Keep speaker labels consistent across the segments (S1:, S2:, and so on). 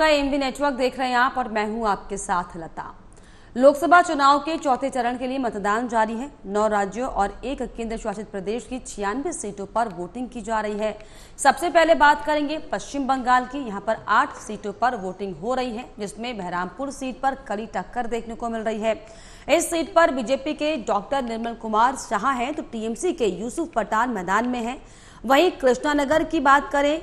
S1: आपका MV network देख रहे हैं आप और मैं हूं आपके साथ लता। लोकसभा चुनाव के चौथे चरण के लिए मतदान जारी है। 9 राज्यों और 1 केंद्र शासित प्रदेश की 96 सीटों पर वोटिंग की जा रही है। सबसे पहले बात करेंगे पश्चिम बंगाल की। यहां पर 8 सीटों पर वोटिंग हो रही है, जिसमें बहरामपुर सीट पर कड़ी टक्कर देखने को मिल रही है। इस सीट पर बीजेपी के डॉक्टर निर्मल कुमार शाह हैं तो टीएमसी के यूसुफ पठान मैदान में हैं। वहीं कृष्णानगर की बात करें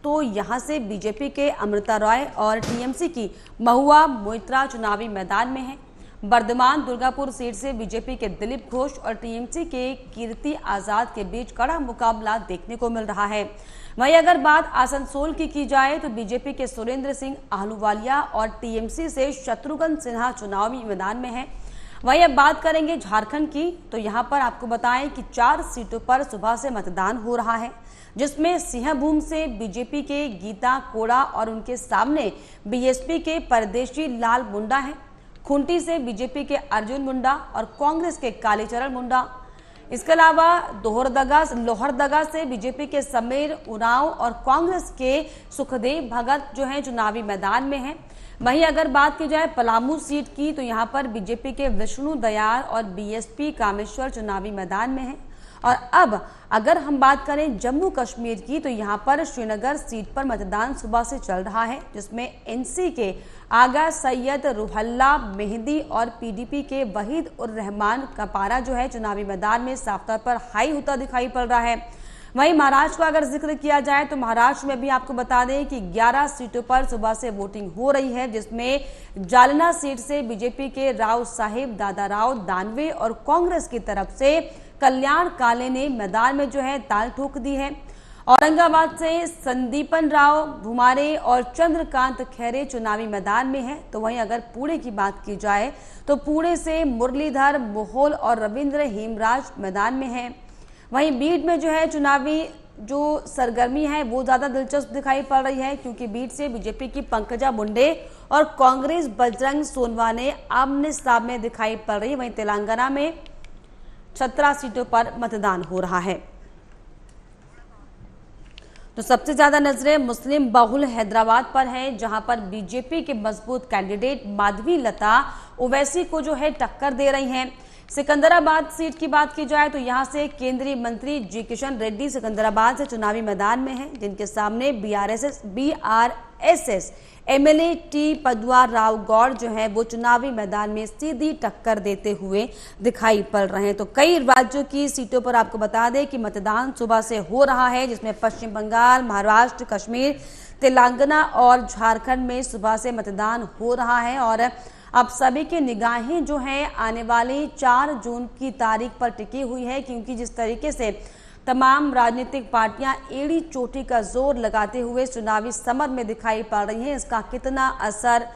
S1: तो यहां से बीजेपी के अमृता रॉय और टीएमसी की महुआ मोइत्रा चुनावी मैदान में हैं। बर्धमान दुर्गापुर सीट से बीजेपी के दिलीप घोष और टीएमसी के कीर्ति आजाद के बीच कड़ा मुकाबला देखने को मिल रहा है। वहीं अगर बात आसनसोल की जाए तो बीजेपी के सुरेंद्र सिंह आहलूवालिया और टीएमसी से शत्रुघ्न सिन्हा चुनावी मैदान में है। वहीं अब बात करेंगे झारखंड की, तो यहां पर आपको बताएं कि 4 सीटों पर सुबह से मतदान हो रहा है, जिसमें सिंहभूम से बीजेपी के गीता कोड़ा और उनके सामने बीएसपी के परदेशी लाल मुंडा हैं। खूंटी से बीजेपी के अर्जुन मुंडा और कांग्रेस के कालीचरण मुंडा। इसके अलावा लोहरदगा से बीजेपी के समीर उरांव और कांग्रेस के सुखदेव भगत जो हैं चुनावी मैदान में हैं। वहीं अगर बात की जाए पलामू सीट की, तो यहां पर बीजेपी के विष्णु दयाल और बीएसपी कामेश्वर चुनावी मैदान में हैं। और अब अगर हम बात करें जम्मू कश्मीर की, तो यहां पर श्रीनगर सीट पर मतदान सुबह से चल रहा है, जिसमें एनसी के आगा सैयद रुहल्ला मेहदी और पीडीपी के वहीद उर रहमान का पारा जो है चुनावी मैदान में साफ तौर पर हाई होता दिखाई पड़ रहा है। वहीं महाराष्ट्र का अगर जिक्र किया जाए तो महाराष्ट्र में भी आपको बता दें कि 11 सीटों पर सुबह से वोटिंग हो रही है, जिसमें जालना सीट से बीजेपी के राव साहेब दादाराव दानवे और कांग्रेस की तरफ से कल्याण काले ने मैदान में जो है ताल ठोक दी है। औरंगाबाद से संदीपन राव भुमारे और चंद्रकांत खैरे चुनावी मैदान में है। तो वहीं अगर पुणे की बात की जाए तो पुणे से मुरलीधर मोहोल और रविंद्र हेमराज मैदान में है। वहीं बीड में जो है चुनावी जो सरगर्मी है वो ज्यादा दिलचस्प दिखाई पड़ रही है, क्योंकि बीड से बीजेपी की पंकजा मुंडे और कांग्रेस बजरंग सोनवाने आमने सामने दिखाई पड़ रही है। वहीं तेलंगाना में 17 सीटों पर मतदान हो रहा है। तो सबसे ज्यादा नजरें मुस्लिम बहुल हैदराबाद पर हैं, जहां पर बीजेपी के मजबूत कैंडिडेट माधवी लता ओवैसी को जो है टक्कर दे रही हैं। सिकंदराबाद सीट की बात की जाए तो यहां से केंद्रीय मंत्री जी किशन रेड्डी सिकंदराबाद से चुनावी मैदान में हैं, जिनके सामने बीआरएसएस एमएलए टी पद्वा राव गौड़ जो है वो चुनावी मैदान में सीधी टक्कर देते हुए दिखाई पड़ रहे हैं। तो कई राज्यों की सीटों पर आपको बता दें कि मतदान सुबह से हो रहा है, जिसमें पश्चिम बंगाल, महाराष्ट्र, कश्मीर, तेलंगाना और झारखंड में सुबह से मतदान हो रहा है। और अब सभी की निगाहें जो हैं आने वाली 4 जून की तारीख पर टिकी हुई है, क्योंकि जिस तरीके से तमाम राजनीतिक पार्टियां एड़ी चोटी का जोर लगाते हुए चुनावी समर में दिखाई पड़ रही हैं, इसका कितना असर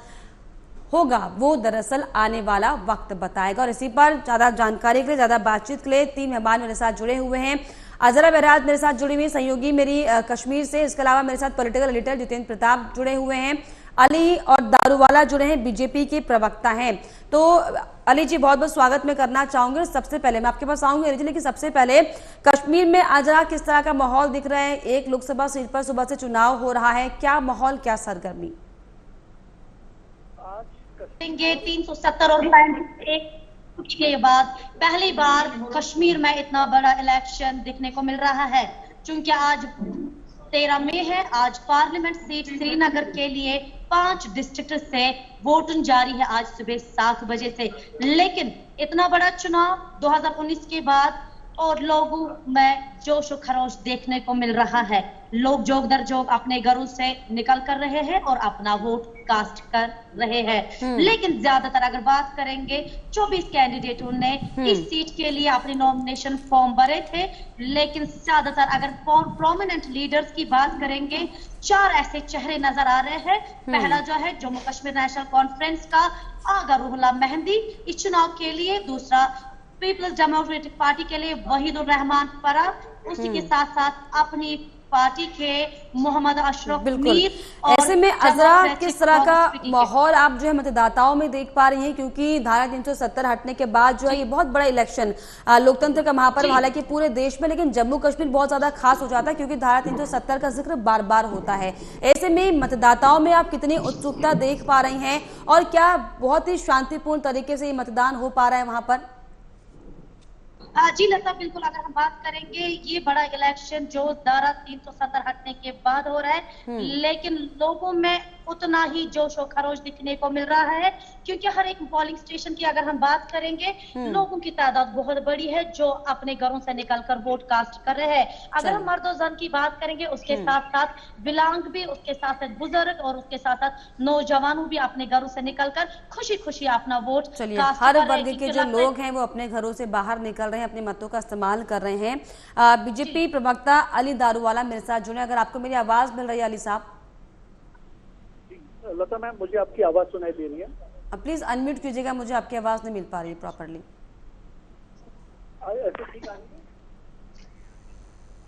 S1: होगा वो दरअसल आने वाला वक्त बताएगा। और इसी पर ज्यादा जानकारी के लिए, ज्यादा बातचीत के लिए 3 मेहमान मेरे साथ जुड़े हुए हैं। अजरा बहराज मेरे साथ जुड़ी हुई, सहयोगी मेरी कश्मीर से। इसके अलावा मेरे साथ पॉलिटिकल एडिटर जितेंद्र प्रताप जुड़े हुए हैं। अली और दारूवाला जुड़े हैं, बीजेपी के प्रवक्ता हैं। तो अली जी, बहुत बहुत स्वागत मैं करना चाहूंगी। सबसे पहले मैं आपके पास आऊंगी अली जी, लेकिन सबसे पहले कश्मीर में आज किस तरह का माहौल दिख रहा है? एक लोकसभा सीट पर सुबह से चुनाव हो रहा है, क्या माहौल, क्या सरगर्मी?
S2: आज 370 और 65 के बाद पहली बार कश्मीर में इतना बड़ा इलेक्शन देखने को मिल रहा है, क्योंकि आज 13 मई है। आज पार्लियामेंट सीट श्रीनगर के लिए 5 डिस्ट्रिक्ट से वोटिंग जारी है आज सुबह 7 बजे से। लेकिन इतना बड़ा चुनाव 2019 के बाद और लोगों में जोश और खरोश देखने को मिल रहा है। लोग जोग दर जोग अपने घरों से निकल कर रहे हैं और अपना वोट कास्ट कर रहे हैं। लेकिन ज्यादातर अगर बात करेंगे 24 कैंडिडेटों ने इस सीट के लिए अपने नॉमिनेशन फॉर्म भरे थे, लेकिन ज्यादातर अगर प्रोमिनेंट लीडर्स की बात करेंगे 4 ऐसे चेहरे नजर आ रहे हैं। पहला जो है जम्मू कश्मीर नेशनल कॉन्फ्रेंस का आगा रुहुल्ला मेहंदी इस चुनाव के लिए, दूसरा पीपल्स डेमोक्रेटिक पार्टी के लिए वहीद उर रहमान परा, उसी के साथ साथ अपनी पार्टी के मोहम्मद अशरफ
S1: बिल्कुल।
S2: मीर और
S1: ऐसे में अजरा किस तरह का
S2: PDK
S1: माहौल आप जो है मतदाताओं में देख पा रही हैं, क्योंकि धारा 370 हटने के बाद जो है ये बहुत बड़ा इलेक्शन लोकतंत्र का महापर्व हालांकि पूरे देश में, लेकिन जम्मू कश्मीर बहुत ज्यादा खास हो जाता है क्योंकि धारा 370 का जिक्र बार बार होता है। ऐसे में मतदाताओं में आप कितनी उत्सुकता देख पा रही हैं और क्या बहुत ही शांतिपूर्ण तरीके से ये मतदान हो पा रहा है वहां पर?
S2: जी लता, बिल्कुल अगर हम बात करेंगे ये बड़ा इलेक्शन जो धारा 370 हटने के बाद हो रहा है, लेकिन लोगों में उतना ही जोश और खरोश दिखने को मिल रहा है क्योंकि हर एक पोलिंग स्टेशन की अगर हम बात करेंगे लोगों की तादाद बहुत बड़ी है जो अपने घरों से निकलकर वोट कास्ट कर रहे हैं। अगर हम मर्द और जन की बात करेंगे उसके साथ साथ विकलांग भी, उसके साथ साथ बुजुर्ग और उसके साथ साथ नौजवानों भी अपने घरों से निकलकर खुशी खुशी अपना वोट कास्ट
S1: हर
S2: कर रहे
S1: वर्ग के जो लोग हैं वो अपने घरों से बाहर निकल रहे हैं, अपने मतों का इस्तेमाल कर रहे हैं। बीजेपी प्रवक्ता अली दारूवाला मेरे साथ जुड़े, अगर आपको मेरी आवाज मिल रही है अली साहब?
S3: लता मैम, मुझे आपकी आवाज सुनाई दे रही है?
S1: प्लीज अनम्यूट कीजिएगा, मुझे आपकी आवाज नहीं मिल पा रही है प्रॉपरली।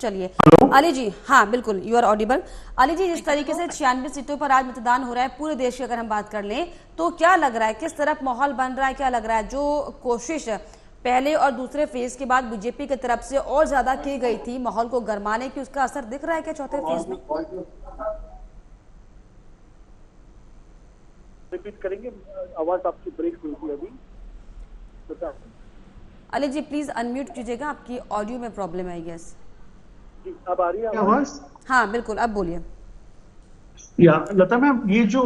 S1: चलिए अली जी, हाँ बिल्कुल यू आर ऑडिबल। अली जी, जिस तरीके से 96 सीटों पर आज मतदान हो रहा है पूरे देश की अगर हम बात कर लें तो क्या लग रहा है, किस तरफ माहौल बन रहा है? क्या लग रहा है जो कोशिश पहले और दूसरे फेज के बाद बीजेपी की तरफ से और ज्यादा की गई थी माहौल को गरमाने की, उसका असर दिख रहा है क्या चौथे फेज में?
S3: रिपीट करेंगे, आवाज आपकी ब्रेक हुई थी अभी।
S1: अली जी प्लीज अनम्यूट कीजिएगा, आपकी ऑडियो में प्रॉब्लम है आई गेस।
S3: जी, अब आ रही है आवाज?
S1: हाँ बिल्कुल, अब बोलिए।
S3: या लता मैम, ये जो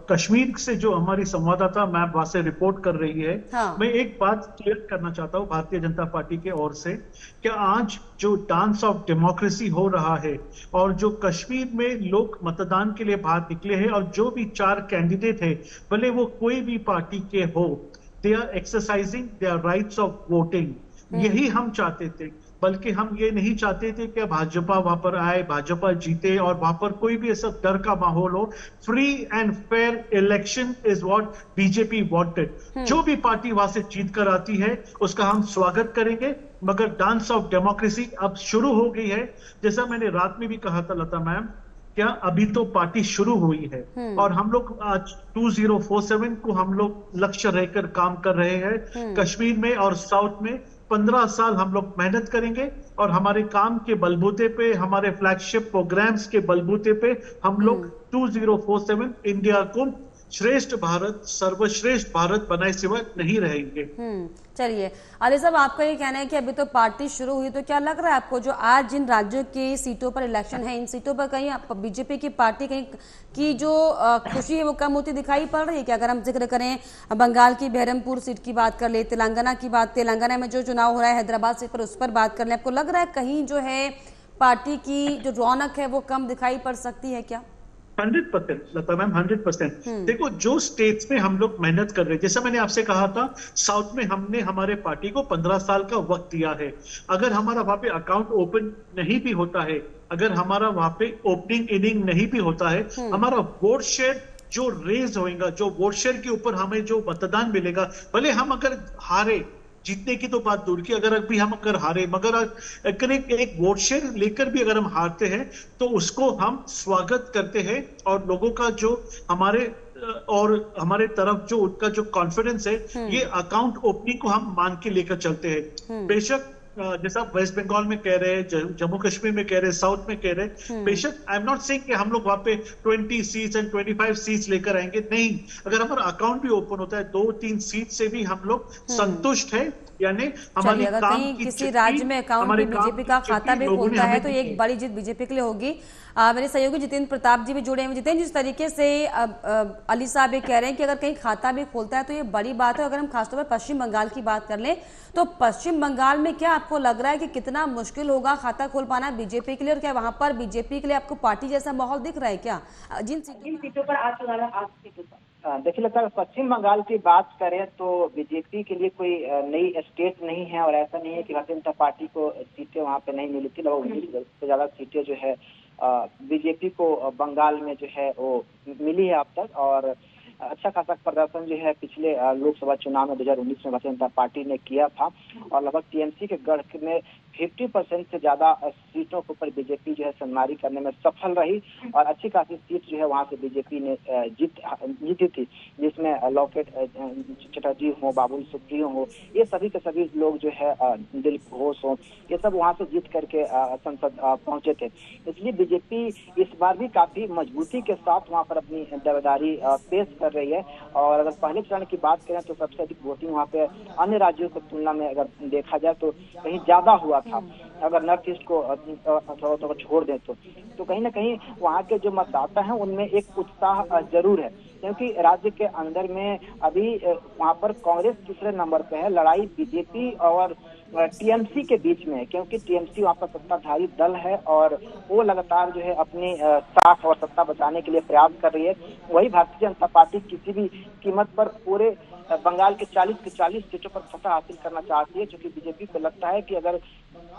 S3: कश्मीर से जो हमारी संवाददाता मैम वहां से रिपोर्ट कर रही है,
S1: हाँ।
S3: मैं एक बात क्लियर करना चाहता हूँ भारतीय जनता पार्टी के ओर से, क्या आज जो डांस ऑफ डेमोक्रेसी हो रहा है और जो कश्मीर में लोग मतदान के लिए बाहर निकले हैं और जो भी 4 कैंडिडेट है, भले वो कोई भी पार्टी के हो, they are exercising their rights of voting. यही हम चाहते थे, बल्कि हम ये नहीं चाहते थे कि भाजपा वहां पर आए, भाजपा जीते और वहां पर कोई भी ऐसा डर का माहौल हो। Free and fair election is what BJP wanted. जो भी पार्टी वहां से जीत कर आती है उसका हम स्वागत करेंगे, मगर डांस ऑफ डेमोक्रेसी अब शुरू हो गई है। जैसा मैंने रात में भी कहा था लता मैम, क्या अभी तो पार्टी शुरू हुई है और हम लोग आज 2047 को हम लोग लक्ष्य रहकर काम कर रहे हैं। कश्मीर में और साउथ में 15 साल हम लोग मेहनत करेंगे और हमारे काम के बलबूते पे, हमारे फ्लैगशिप प्रोग्राम्स के बलबूते पे हम लोग 2047 इंडिया को श्रेष्ठ भारत, सर्वश्रेष्ठ भारत बनाए सिवा नहीं रहेंगे।
S1: चलिए अली साहब, आपका ये कहना है कि अभी तो पार्टी शुरू हुई, तो क्या लग रहा है आपको जो आज जिन राज्यों की सीटों पर इलेक्शन है, इन सीटों पर कहीं बीजेपी की पार्टी कहीं की जो खुशी है वो कम होती दिखाई पड़ रही है क्या? अगर हम जिक्र करें बंगाल की बहरमपुर सीट की बात कर ले, तेलंगाना की बात, तेलंगाना में जो चुनाव हो रहा है हैदराबाद सीट पर, उस पर बात कर ले, आपको लग रहा है कहीं जो है पार्टी की जो रौनक है वो कम दिखाई पड़ सकती है क्या?
S3: 100% लता मैम, 100%। देखो, जो स्टेट्स में हम लोग मेहनत कर रहे हैं, जैसा मैंने आपसे कहा था, साउथ में हमने हमारे पार्टी को 15 साल का वक्त दिया है। अगर हमारा वहां पे अकाउंट ओपन नहीं भी होता है, अगर हमारा वहां पे ओपनिंग इनिंग नहीं भी होता है, हमारा वोट शेयर जो रेज होएगा, जो वोट शेयर के ऊपर हमें जो मतदान मिलेगा, भले हम अगर हारे, जीतने की तो बात दूर की, अगर अभी हम अगर हारे, मगर अगर एक वोट शेयर लेकर भी अगर हम हारते हैं तो उसको हम स्वागत करते हैं और लोगों का जो हमारे और हमारे तरफ जो उनका जो कॉन्फिडेंस है, ये अकाउंट ओपनिंग को हम मान के लेकर चलते हैं। बेशक जैसा वेस्ट बंगाल में कह रहे हैं, जम्मू कश्मीर में कह रहे हैं, साउथ में कह रहे हैं, बेशक आई एम नॉट सेइंग कि हम लोग वहां पे 20 सीट्स एंड 25 सीट्स लेकर आएंगे, नहीं। अगर हमारा अकाउंट भी ओपन होता है 2-3 सीट से भी हम लोग संतुष्ट है। यानी हमारी
S1: अगर कहीं किसी राज्य में अकाउंट भी बीजेपी का खाता भी खोलता है तो ये एक बड़ी जीत बीजेपी के लिए होगी। मेरे सहयोगी जितेंद्र प्रताप जी भी जुड़े हैं। जितेंद्र, जिस तरीके से अली साहब ये कह रहे हैं कि अगर कहीं खाता भी खोलता है तो ये बड़ी बात है। अगर हम खासतौर पर पश्चिम बंगाल की बात कर लें तो पश्चिम बंगाल में क्या आपको लग रहा है कि कितना मुश्किल होगा खाता खोल पाना बीजेपी के लिए, और क्या वहां पर बीजेपी के लिए आपको पार्टी जैसा माहौल दिख रहा है क्या जिन
S4: सीटों पर आज चुनाव? 8 सीटों पर देखिए लगता है, पश्चिम बंगाल की बात करें तो बीजेपी के लिए कोई नई स्टेट नहीं है और ऐसा नहीं है कि भारतीय जनता पार्टी को सीटें वहां पे नहीं मिली थी। लगभग 19 से ज्यादा सीटें जो है बीजेपी को बंगाल में जो है वो मिली है अब तक, और अच्छा खासा प्रदर्शन जो है पिछले लोकसभा चुनाव में 2019 में भारतीय जनता पार्टी ने किया था और लगभग टीएमसी के गढ़ में 50% से ज्यादा सीटों के ऊपर बीजेपी जो है सन्मारी करने में सफल रही और अच्छी खासी सीट जो है वहां से बीजेपी ने जीती थी, जिसमें लॉकेट चटर्जी हो, बाबुल सुप्रियो हो, ये सभी के सभी लोग जो है दिलीप घोष हो, ये सब वहां से जीत करके संसद पहुंचे थे। इसलिए बीजेपी इस बार भी काफी मजबूती के साथ वहां पर अपनी दावेदारी पेश कर रही है। और अगर पहले चरण की बात करें तो सबसे अधिक वोटिंग वहां पे अन्य राज्यों की तुलना में अगर देखा जाए तो कहीं ज्यादा हुआ था। अगर नॉर्थ ईस्ट को थोड़ा छोड़ दें तो कहीं ना कहीं वहाँ के जो मतदाता हैं उनमें एक उत्साह जरूर है, क्योंकि राज्य के अंदर में अभी वहाँ पर कांग्रेस तीसरे नंबर पे है। लड़ाई बीजेपी और टीएमसी के बीच में है, क्योंकि टीएमसी वहाँ पर सत्ताधारी दल है और वो लगातार जो है अपनी साख और सत्ता बचाने के लिए प्रयास कर रही है। वही भारतीय जनता पार्टी किसी भी कीमत पर पूरे बंगाल के 40 सीटों पर फतह हासिल करना चाहती है, क्योंकि बीजेपी को लगता है कि अगर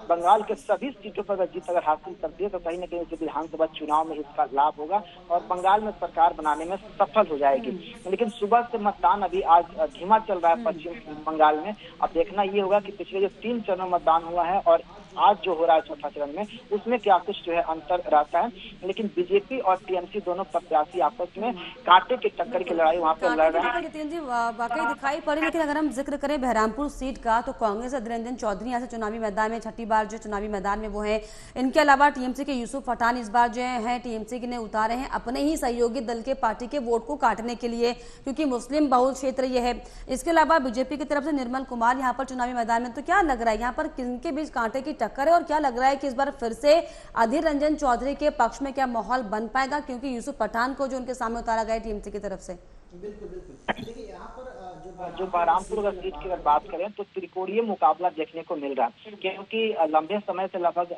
S4: बंगाल के सभी सीटों पर जीत अगर हासिल करती है तो कहीं न कहीं उसे विधानसभा चुनाव में इसका लाभ होगा और बंगाल में सरकार बनाने में सफल हो जाएगी। लेकिन सुबह से मतदान अभी आज धीमा चल रहा है पश्चिम बंगाल में। अब देखना ये होगा कि पिछले जो 3 चरणों में मतदान हुआ है और आज जो हो रहा है चौथा चरण में, उसमें क्या कुछ जो है अंतर रहता है। लेकिन बीजेपी और टीएमसी दोनों प्रत्याशी आपस में कांटे की टक्कर की लड़ाई वहाँ पे लड़ रहे हैं।
S1: जितेंद्र जी वाकई दिखाई पड़ी, लेकिन अगर हम जिक्र करें बहरामपुर सीट का तो कांग्रेस अधीर रंजन चौधरी यहाँ से चुनावी मैदान में छठी बार जो चुनावी मैदान में वो है। इनके अलावा टीएमसी के यूसुफ पठान इस बार जो है टीएमसी ने उतारे हैं अपने ही सहयोगी दल के पार्टी के वोट को काटने के लिए, क्योंकि मुस्लिम बहुल क्षेत्र ये है। इसके अलावा बीजेपी की तरफ से निर्मल कुमार यहाँ पर चुनावी मैदान में, तो क्या लग रहा है यहाँ पर किनके बीच कांटे की टक्कर है और क्या लग रहा है कि इस बार फिर से अधीर रंजन चौधरी के पक्ष में क्या माहौल बन पाएगा, क्योंकि यूसुफ पठान को जो उनके सामने उतारा गया टीएमसी की तरफ से?
S5: बिल्कुल देखिए यहाँ पर
S4: जो बहरामपुर सीट की अगर बात करें तो त्रिकोणीय मुकाबला देखने को मिल रहा है, क्योंकि लंबे समय से लगभग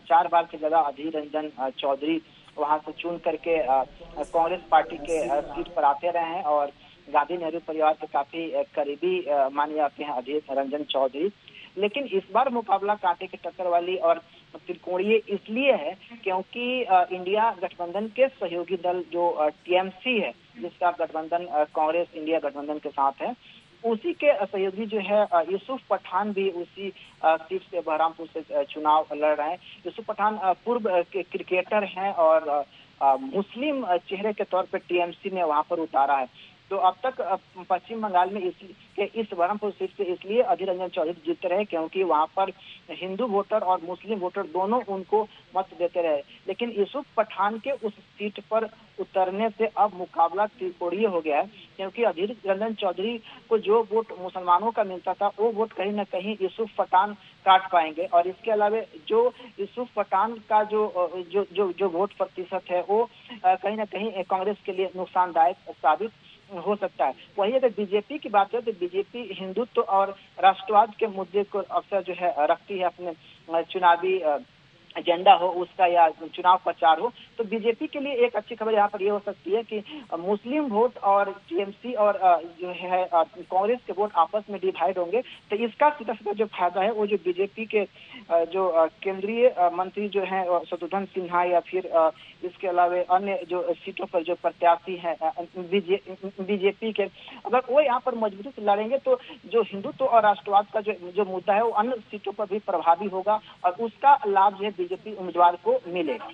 S4: 4 बार से ज्यादा अधीर रंजन चौधरी वहां से चुन करके कांग्रेस पार्टी के सीट पर आते रहे हैं और गांधी नेहरू परिवार के काफी करीबी माने जाते हैं अधीर रंजन चौधरी। लेकिन इस बार मुकाबला कांटे की टक्कर वाली और त्रिकोणीय इसलिए है क्योंकि इंडिया गठबंधन के सहयोगी दल जो टीएमसी है, जिसका गठबंधन कांग्रेस इंडिया गठबंधन के साथ है, उसी के सहयोगी जो है यूसुफ पठान भी उसी सीट से बहरामपुर से चुनाव लड़ रहे हैं। यूसुफ पठान पूर्व क्रिकेटर हैं और मुस्लिम चेहरे के तौर पर टीएमसी ने वहां पर उतारा है। तो अब तक पश्चिम बंगाल में इस बहरामपुर सीट से इसलिए अधीर रंजन चौधरी जीतते रहे क्योंकि वहां पर हिंदू वोटर और मुस्लिम वोटर दोनों उनको मत देते रहे। लेकिन यूसुफ पठान के उस सीट पर उतरने से अब मुकाबला त्रिकोणीय हो गया है, क्योंकि अधीर रंजन चौधरी को जो वोट मुसलमानों का मिलता था वो वोट कहीं न कहीं यूसुफ पठान काट पाएंगे। और इसके अलावा जो यूसुफ पठान का जो वोट प्रतिशत है वो कहीं न कहीं कांग्रेस के लिए नुकसानदायक साबित हो सकता है। वही अगर बीजेपी की बात है तो बीजेपी हिंदुत्व और राष्ट्रवाद के मुद्दे को अक्सर जो है रखती है अपने चुनावी एजेंडा हो उसका या चुनाव प्रचार हो। तो बीजेपी के लिए एक अच्छी खबर यहाँ पर ये हो सकती है कि मुस्लिम वोट और टीएमसी और जो है कांग्रेस के वोट आपस में डिवाइड होंगे। तो इसका सीधा सीधा जो फायदा है वो जो बीजेपी के जो केंद्रीय मंत्री जो है शत्रुघ्न सिन्हा या फिर इसके अलावा अन्य जो सीटों पर जो प्रत्याशी है बीजेपी के, अगर वो यहाँ पर मजबूती से लड़ेंगे तो जो हिंदुत्व और राष्ट्रवाद का जो मुद्दा है वो अन्य सीटों पर भी प्रभावी होगा और उसका लाभ जो है बीजेपी उम्मीदवार को मिलेगा।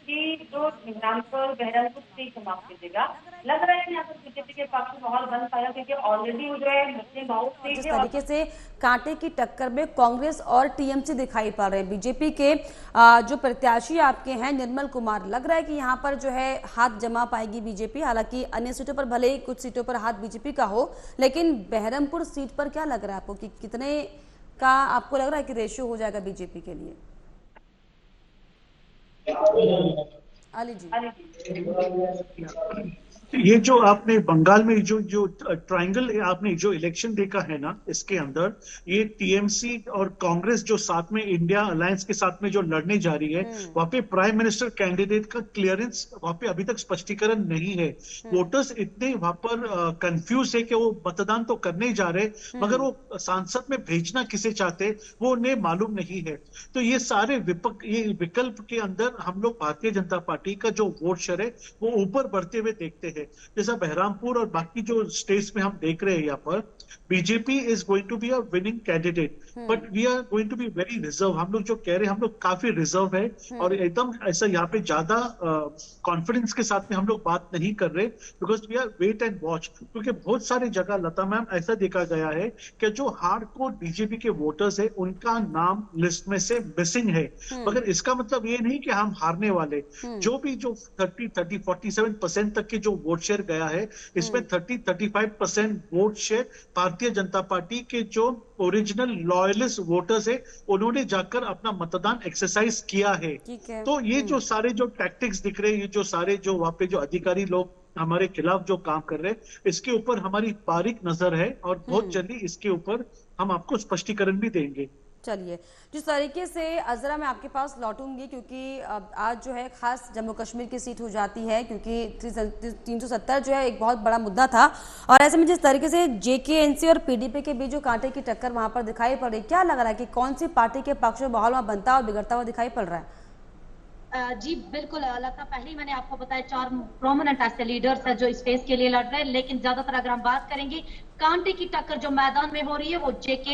S6: जो बहरामपुर सीट चुनाव कीजिएगा, लग रहा है यहाँ पर बीजेपी के पक्ष में माहौल बन पाएगा, क्योंकि ऑलरेडी जो है मुस्लिम बहुल सीट
S1: जिस तरीके से कांटे की टक्कर में कांग्रेस और टीएमसी दिखाई पड़ रहे हैं। बीजेपी के जो प्रत्याशी आपके हैं निर्मल कुमार, लग रहा है कि यहाँ पर जो है हाथ जमा पाएगी बीजेपी। हालांकि अन्य सीटों पर भले ही कुछ सीटों पर हाथ बीजेपी का हो, लेकिन बहरमपुर सीट पर क्या लग रहा है आपको कि कितने का आपको लग रहा है कि रेशियो हो जाएगा बीजेपी के लिए? अली जी,
S3: ये जो आपने बंगाल में जो ट्रायंगल आपने जो इलेक्शन देखा है ना, इसके अंदर ये टीएमसी और कांग्रेस जो साथ में इंडिया अलायंस के साथ में जो लड़ने जा रही है, वहां पे प्राइम मिनिस्टर कैंडिडेट का क्लियरेंस वहां पे अभी तक स्पष्टीकरण नहीं है। वोटर्स इतने वहां पर कंफ्यूज है कि वो मतदान तो करने जा रहे, मगर वो सांसद में भेजना किसे चाहते वो उन्हें मालूम नहीं है। तो ये सारे ये विकल्प के अंदर हम लोग भारतीय जनता पार्टी का जो वोट शेयर है वो ऊपर बढ़ते हुए देखते हैं। जैसा बहरामपुर और बाकी जो स्टेट्स में हम देख रहे हैं यहाँ पर BJP is going to be a winning candidate, but we are going to be very reserve. हम लोग जो कह रहे हैं हम लोग काफी रिजर्व है और एकदम ऐसा यहाँ पे ज्यादा कॉन्फिडेंस के साथ में हम लोग बात नहीं कर रहे, because we are wait and watch. क्योंकि बहुत सारी जगह लता मैम ऐसा देखा गया है कि जो हार्डकोर बीजेपी के वोटर्स है उनका नाम लिस्ट में से मिसिंग है, मगर इसका मतलब ये नहीं कि हम हारने वाले। जो भी जो 47% तक के जो वोट शेयर गया है, इसमें 35% vote share Bharatiya Janata party के जो ओरिजिनल लॉयलिस्ट वोटर्स है उन्होंने जाकर अपना मतदान एक्सरसाइज किया है। तो ये जो सारे जो टैक्टिक्स दिख रहे हैं, ये जो सारे जो वहां पे जो अधिकारी लोग हमारे खिलाफ जो काम कर रहे हैं, इसके ऊपर हमारी बारीक नजर है और बहुत जल्दी इसके ऊपर हम आपको स्पष्टीकरण भी देंगे।
S1: चलिए, जिस तरीके से अजरा मैं आपके पास लौटूंगी, क्योंकि आज जो है खास जम्मू कश्मीर की सीट हो जाती है, क्योंकि 370 जो है एक बहुत बड़ा मुद्दा था, और ऐसे में जिस तरीके से जेकेएनसी और पीडीपी के बीच जो कांटे की टक्कर वहां पर दिखाई पड़ रही, क्या लग रहा है कि कौन सी पार्टी के पक्ष में माहौल वहां बनता और बिगड़ता हुआ दिखाई पड़ रहा है?
S2: जी बिल्कुल लता, पहले ही मैंने आपको बताया 4 प्रोमिनेंट ऐसे लीडर्स हैं जो इस फेज के लिए लड़ रहे हैं, लेकिन ज्यादातर अगर हम बात करेंगे कांटे की टक्कर जो मैदान में हो रही है वो जेके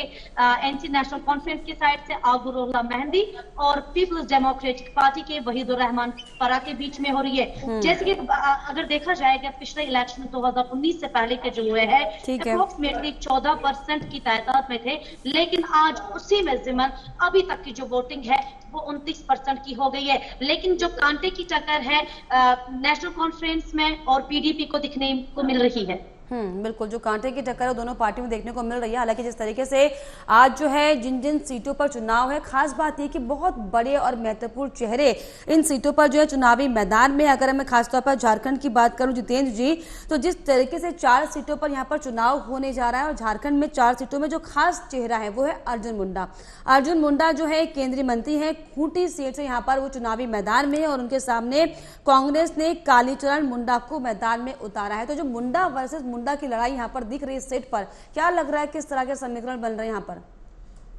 S2: एनसी नेशनल कॉन्फ्रेंस की साइड से आगुरुल्लाह मेहंदी और पीपल्स डेमोक्रेटिक पार्टी के वहीदुर रहमान फरा के बीच में हो रही है। जैसे कि अगर देखा जाएगा पिछले इलेक्शन 2019 से पहले के जो हुए हैं अप्रोक्सीमेटली 14% की तादाद में थे, लेकिन आज उसी में जिमन अभी तक की जो वोटिंग है वो 29% की हो गई है। लेकिन जो कांटे की टक्कर है नेशनल कॉन्फ्रेंस में और पीडीपी को दिखने को मिल रही है।
S1: बिल्कुल, जो कांटे की टक्कर है दोनों पार्टियों में देखने को मिल रही है। हालांकि जिस तरीके से आज जो है जिन जिन सीटों पर चुनाव है, खास बात यह कि बहुत बड़े और महत्वपूर्ण चेहरे इन सीटों पर जो है चुनावी मैदान में। अगर मैं खासतौर पर झारखंड की बात करूं जितेंद्र जी, तो जिस तरीके से 4 सीटों पर यहाँ पर चुनाव होने जा रहा है और झारखंड में 4 सीटों में जो खास चेहरा है वो है अर्जुन मुंडा। अर्जुन मुंडा जो है केंद्रीय मंत्री है, खूंटी सीट से यहाँ पर वो चुनावी मैदान में है और उनके सामने कांग्रेस ने कालीचरण मुंडा को मैदान में उतारा है। तो जो मुंडा वर्सेस मुंडा की लड़ाई यहाँ पर दिख रही है सेट पर, क्या लग रहा है किस तरह के समीकरण बन रहे हैं यहाँ पर?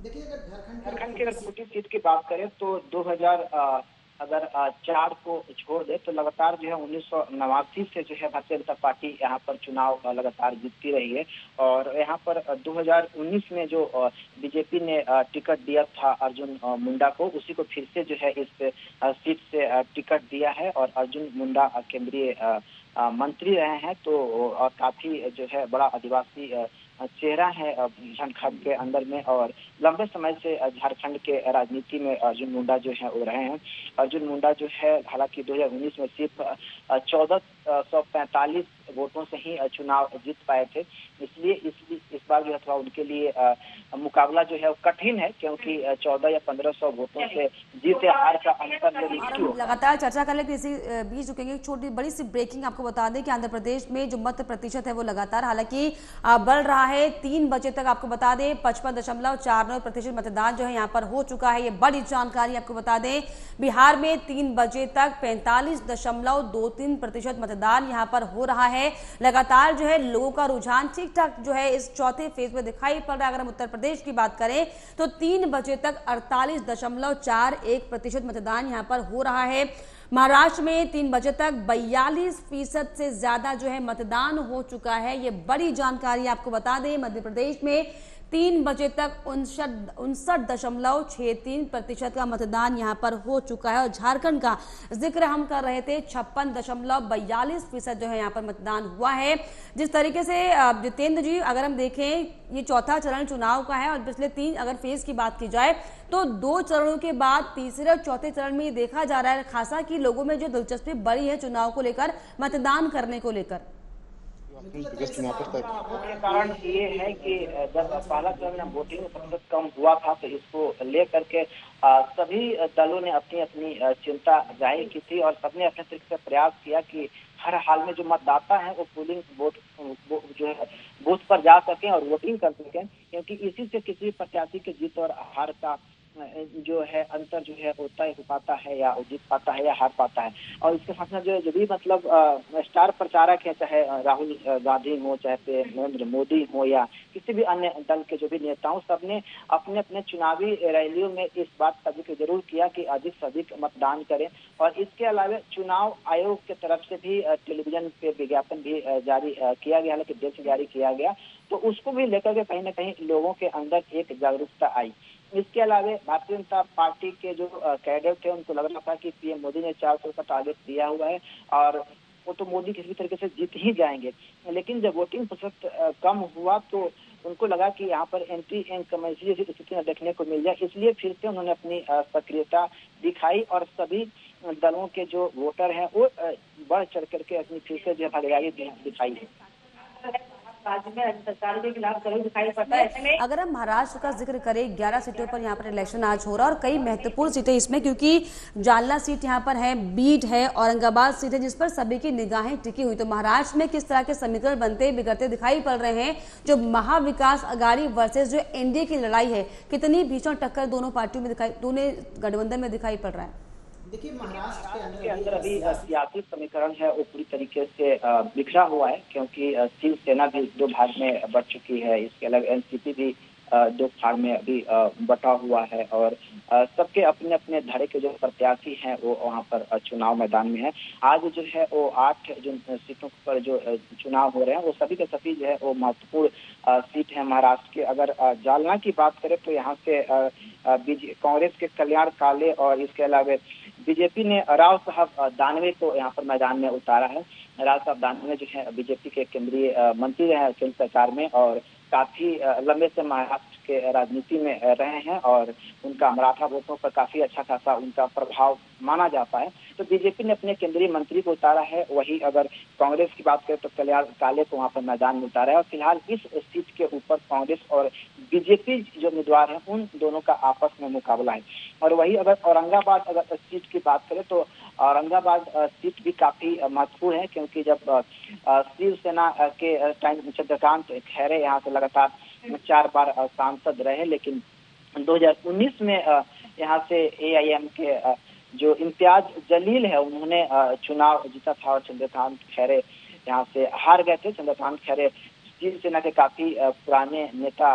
S4: देखिए, अगर झारखंड की अगर खूंटी सीट की बात करें तो 2004 को छोड़ दे तो लगातार जो है 1989 से जो है भारतीय जनता पार्टी यहाँ पर चुनाव लगातार जीतती रही है। और यहाँ पर 2019 में जो बीजेपी ने टिकट दिया था अर्जुन मुंडा को, उसी को फिर से जो है इस सीट से टिकट दिया है और अर्जुन मुंडा केंद्रीय मंत्री रहे हैं। तो काफी जो है बड़ा आदिवासी चेहरा है झारखंड के अंदर में और लंबे समय से झारखंड के राजनीति में अर्जुन मुंडा जो है वो रहे हैं। अर्जुन मुंडा जो है हालांकि 2019 में सिर्फ 1445 वोटों से ही चुनाव जीत पाए थे, इसलिए इस बार जो है थोड़ा उनके लिए मुकाबला जो है वो कठिन है, क्योंकि 1400 या 1500 वोटों से जीत या हार का अंतर
S1: लगातार चर्चा कर लेते इसी बीच रुकेंगे। छोटी बड़ी सी ब्रेकिंग आपको बता दें कि आंध्र प्रदेश में जो मत प्रतिशत है वो लगातार हालांकि बढ़ रहा है। 3 बजे तक आपको बता दें 55.49% मतदान जो है यहाँ पर हो चुका है। ये बड़ी जानकारी आपको बता दें, बिहार में 3 बजे तक 45.23% मतदान यहाँ पर हो रहा है। लगातार जो है लोगों का रुझान ठीक ठाक जो है इस चौथे फेज में दिखाई पड़ रहा है। अगर हम उत्तर प्रदेश की बात करें तो 3 बजे तक 48.41% मतदान यहाँ पर हो रहा है। महाराष्ट्र में 3 बजे तक 42% से ज्यादा जो है मतदान हो चुका है। ये बड़ी जानकारी आपको बता दें। मध्य प्रदेश में 3 बजे तक 59.63% का मतदान यहाँ पर हो चुका है और झारखंड का जिक्र हम कर रहे थे 56.42% जो है यहाँ पर मतदान हुआ है। जिस तरीके से जितेंद्र जी अगर हम देखें ये चौथा चरण चुनाव का है और पिछले 3 अगर फेज की बात की जाए तो 2 चरणों के बाद तीसरे और चौथे चरण में ये देखा जा रहा है खासा कि लोगों में जो दिलचस्पी बढ़ी है चुनाव को लेकर, मतदान करने को लेकर।
S4: मुख्य कारण ये है कि जब पहला चरण में वोटिंग प्रतिशत कम हुआ था तो इसको लेकर के सभी दलों ने अपनी अपनी चिंता जाहिर की थी और सबने अपने तरीके से प्रयास किया कि हर हाल में जो मतदाता है वो पोलिंग जो है बूथ पर जा सकें और वोटिंग कर सकें, क्योंकि इसी से किसी प्रत्याशी के जीत और हार का जो है अंतर जो है वो तय हो पाता है या जीत पाता है या हार पाता है। और इसके साथ में जो भी मतलब स्टार प्रचारक है, चाहे राहुल गांधी हो, चाहे नरेंद्र मोदी हो या किसी भी अन्य दल के जो भी नेताओं, सबने अपने अपने चुनावी रैलियों में इस बात का जिक्र जरूर किया कि अधिक से अधिक मतदान करें। और इसके अलावा चुनाव आयोग की तरफ से भी टेलीविजन पे विज्ञापन भी जारी किया गया, हालांकि देर से जारी किया गया, तो उसको भी लेकर के कहीं ना कहीं लोगों के अंदर एक जागरूकता आई। इसके अलावा भारतीय जनता पार्टी के जो कैडर थे उनको लग रहा था कि पीएम मोदी ने 400 का टारगेट दिया हुआ है और वो तो मोदी किसी भी तरीके से जीत ही जाएंगे। लेकिन जब वोटिंग प्रतिशत कम हुआ तो उनको लगा कि यहाँ पर एंटी इनकमेंसी जैसी स्थिति न देखने को मिल जाए, इसलिए फिर से उन्होंने अपनी सक्रियता दिखाई और सभी दलों के जो वोटर हैं वो बढ़ चढ़ करके अपनी फिर से जो भागीदारी दिखाई है।
S6: राज्य में राज्य सरकार के खिलाफ जरूर दिखाई पड़ता है। ऐसे में
S1: अगर हम महाराष्ट्र का जिक्र करें, 11 सीटों पर यहाँ पर इलेक्शन आज हो रहा है और कई महत्वपूर्ण सीटें इसमें, क्योंकि जालना सीट यहाँ पर है, बीड है, औरंगाबाद सीट है, जिस पर सभी की निगाहें टिकी हुई। तो महाराष्ट्र में किस तरह के समीकरण बनते बिगड़ते दिखाई पड़ रहे हैं? जो महाविकास अघाड़ी वर्सेस जो एनडीए की लड़ाई है, कितनी भीषण टक्कर दोनों पार्टियों में दोनों गठबंधन में दिखाई पड़ रहा है?
S5: देखिए, महाराष्ट्र
S4: के अंदर अभी सियासी समीकरण है वो पूरी तरीके से बिखरा हुआ है, क्योंकि शिवसेना भी 2 भाग में बट चुकी है। इसके अलावा एनसीपी भी 2 भाग में अभी बटा हुआ है और सबके अपने अपने धड़े के जो प्रत्याशी हैं वो वहाँ पर चुनाव मैदान में है। आज जो है वो 8 जो सीटों पर जो चुनाव हो रहे हैं वो सभी के सभी जो है वो महत्वपूर्ण सीट है महाराष्ट्र के। अगर जालना की बात करें तो यहाँ से कांग्रेस के कल्याण काले और इसके अलावा बीजेपी ने राव साहब दानवे को यहाँ पर मैदान में उतारा है। राव साहब दानवे जो है बीजेपी के केंद्रीय मंत्री रहे हैं केंद्र सरकार में और काफी लंबे से महाराष्ट्र के राजनीति में रहे हैं और उनका मराठा वोटों पर काफी अच्छा खासा उनका प्रभाव माना जाता है। तो बीजेपी ने अपने केंद्रीय मंत्री को उतारा है। वही अगर कांग्रेस की बात करें तो कल्याण काले को वहाँ पर मैदान में उतारा है और फिलहाल इस सीट के ऊपर कांग्रेस और बीजेपी जो उम्मीदवार हैं उन दोनों का आपस में मुकाबला है। और वही अगर औरंगाबाद अगर सीट की बात करें तो औरंगाबाद सीट भी काफी महत्वपूर्ण है, क्योंकि जब शिवसेना के टाइम चंद्रकांत खैरे यहाँ से लगातार 4 बार सांसद रहे, लेकिन 2019 में यहाँ से एआईएम के जो इम्तियाज जलील है उन्होंने चुनाव जीता था और चंद्रकांत खैरे यहाँ से हार गए थे। चंद्रकांत खैरे शिवसेना के काफी पुराने नेता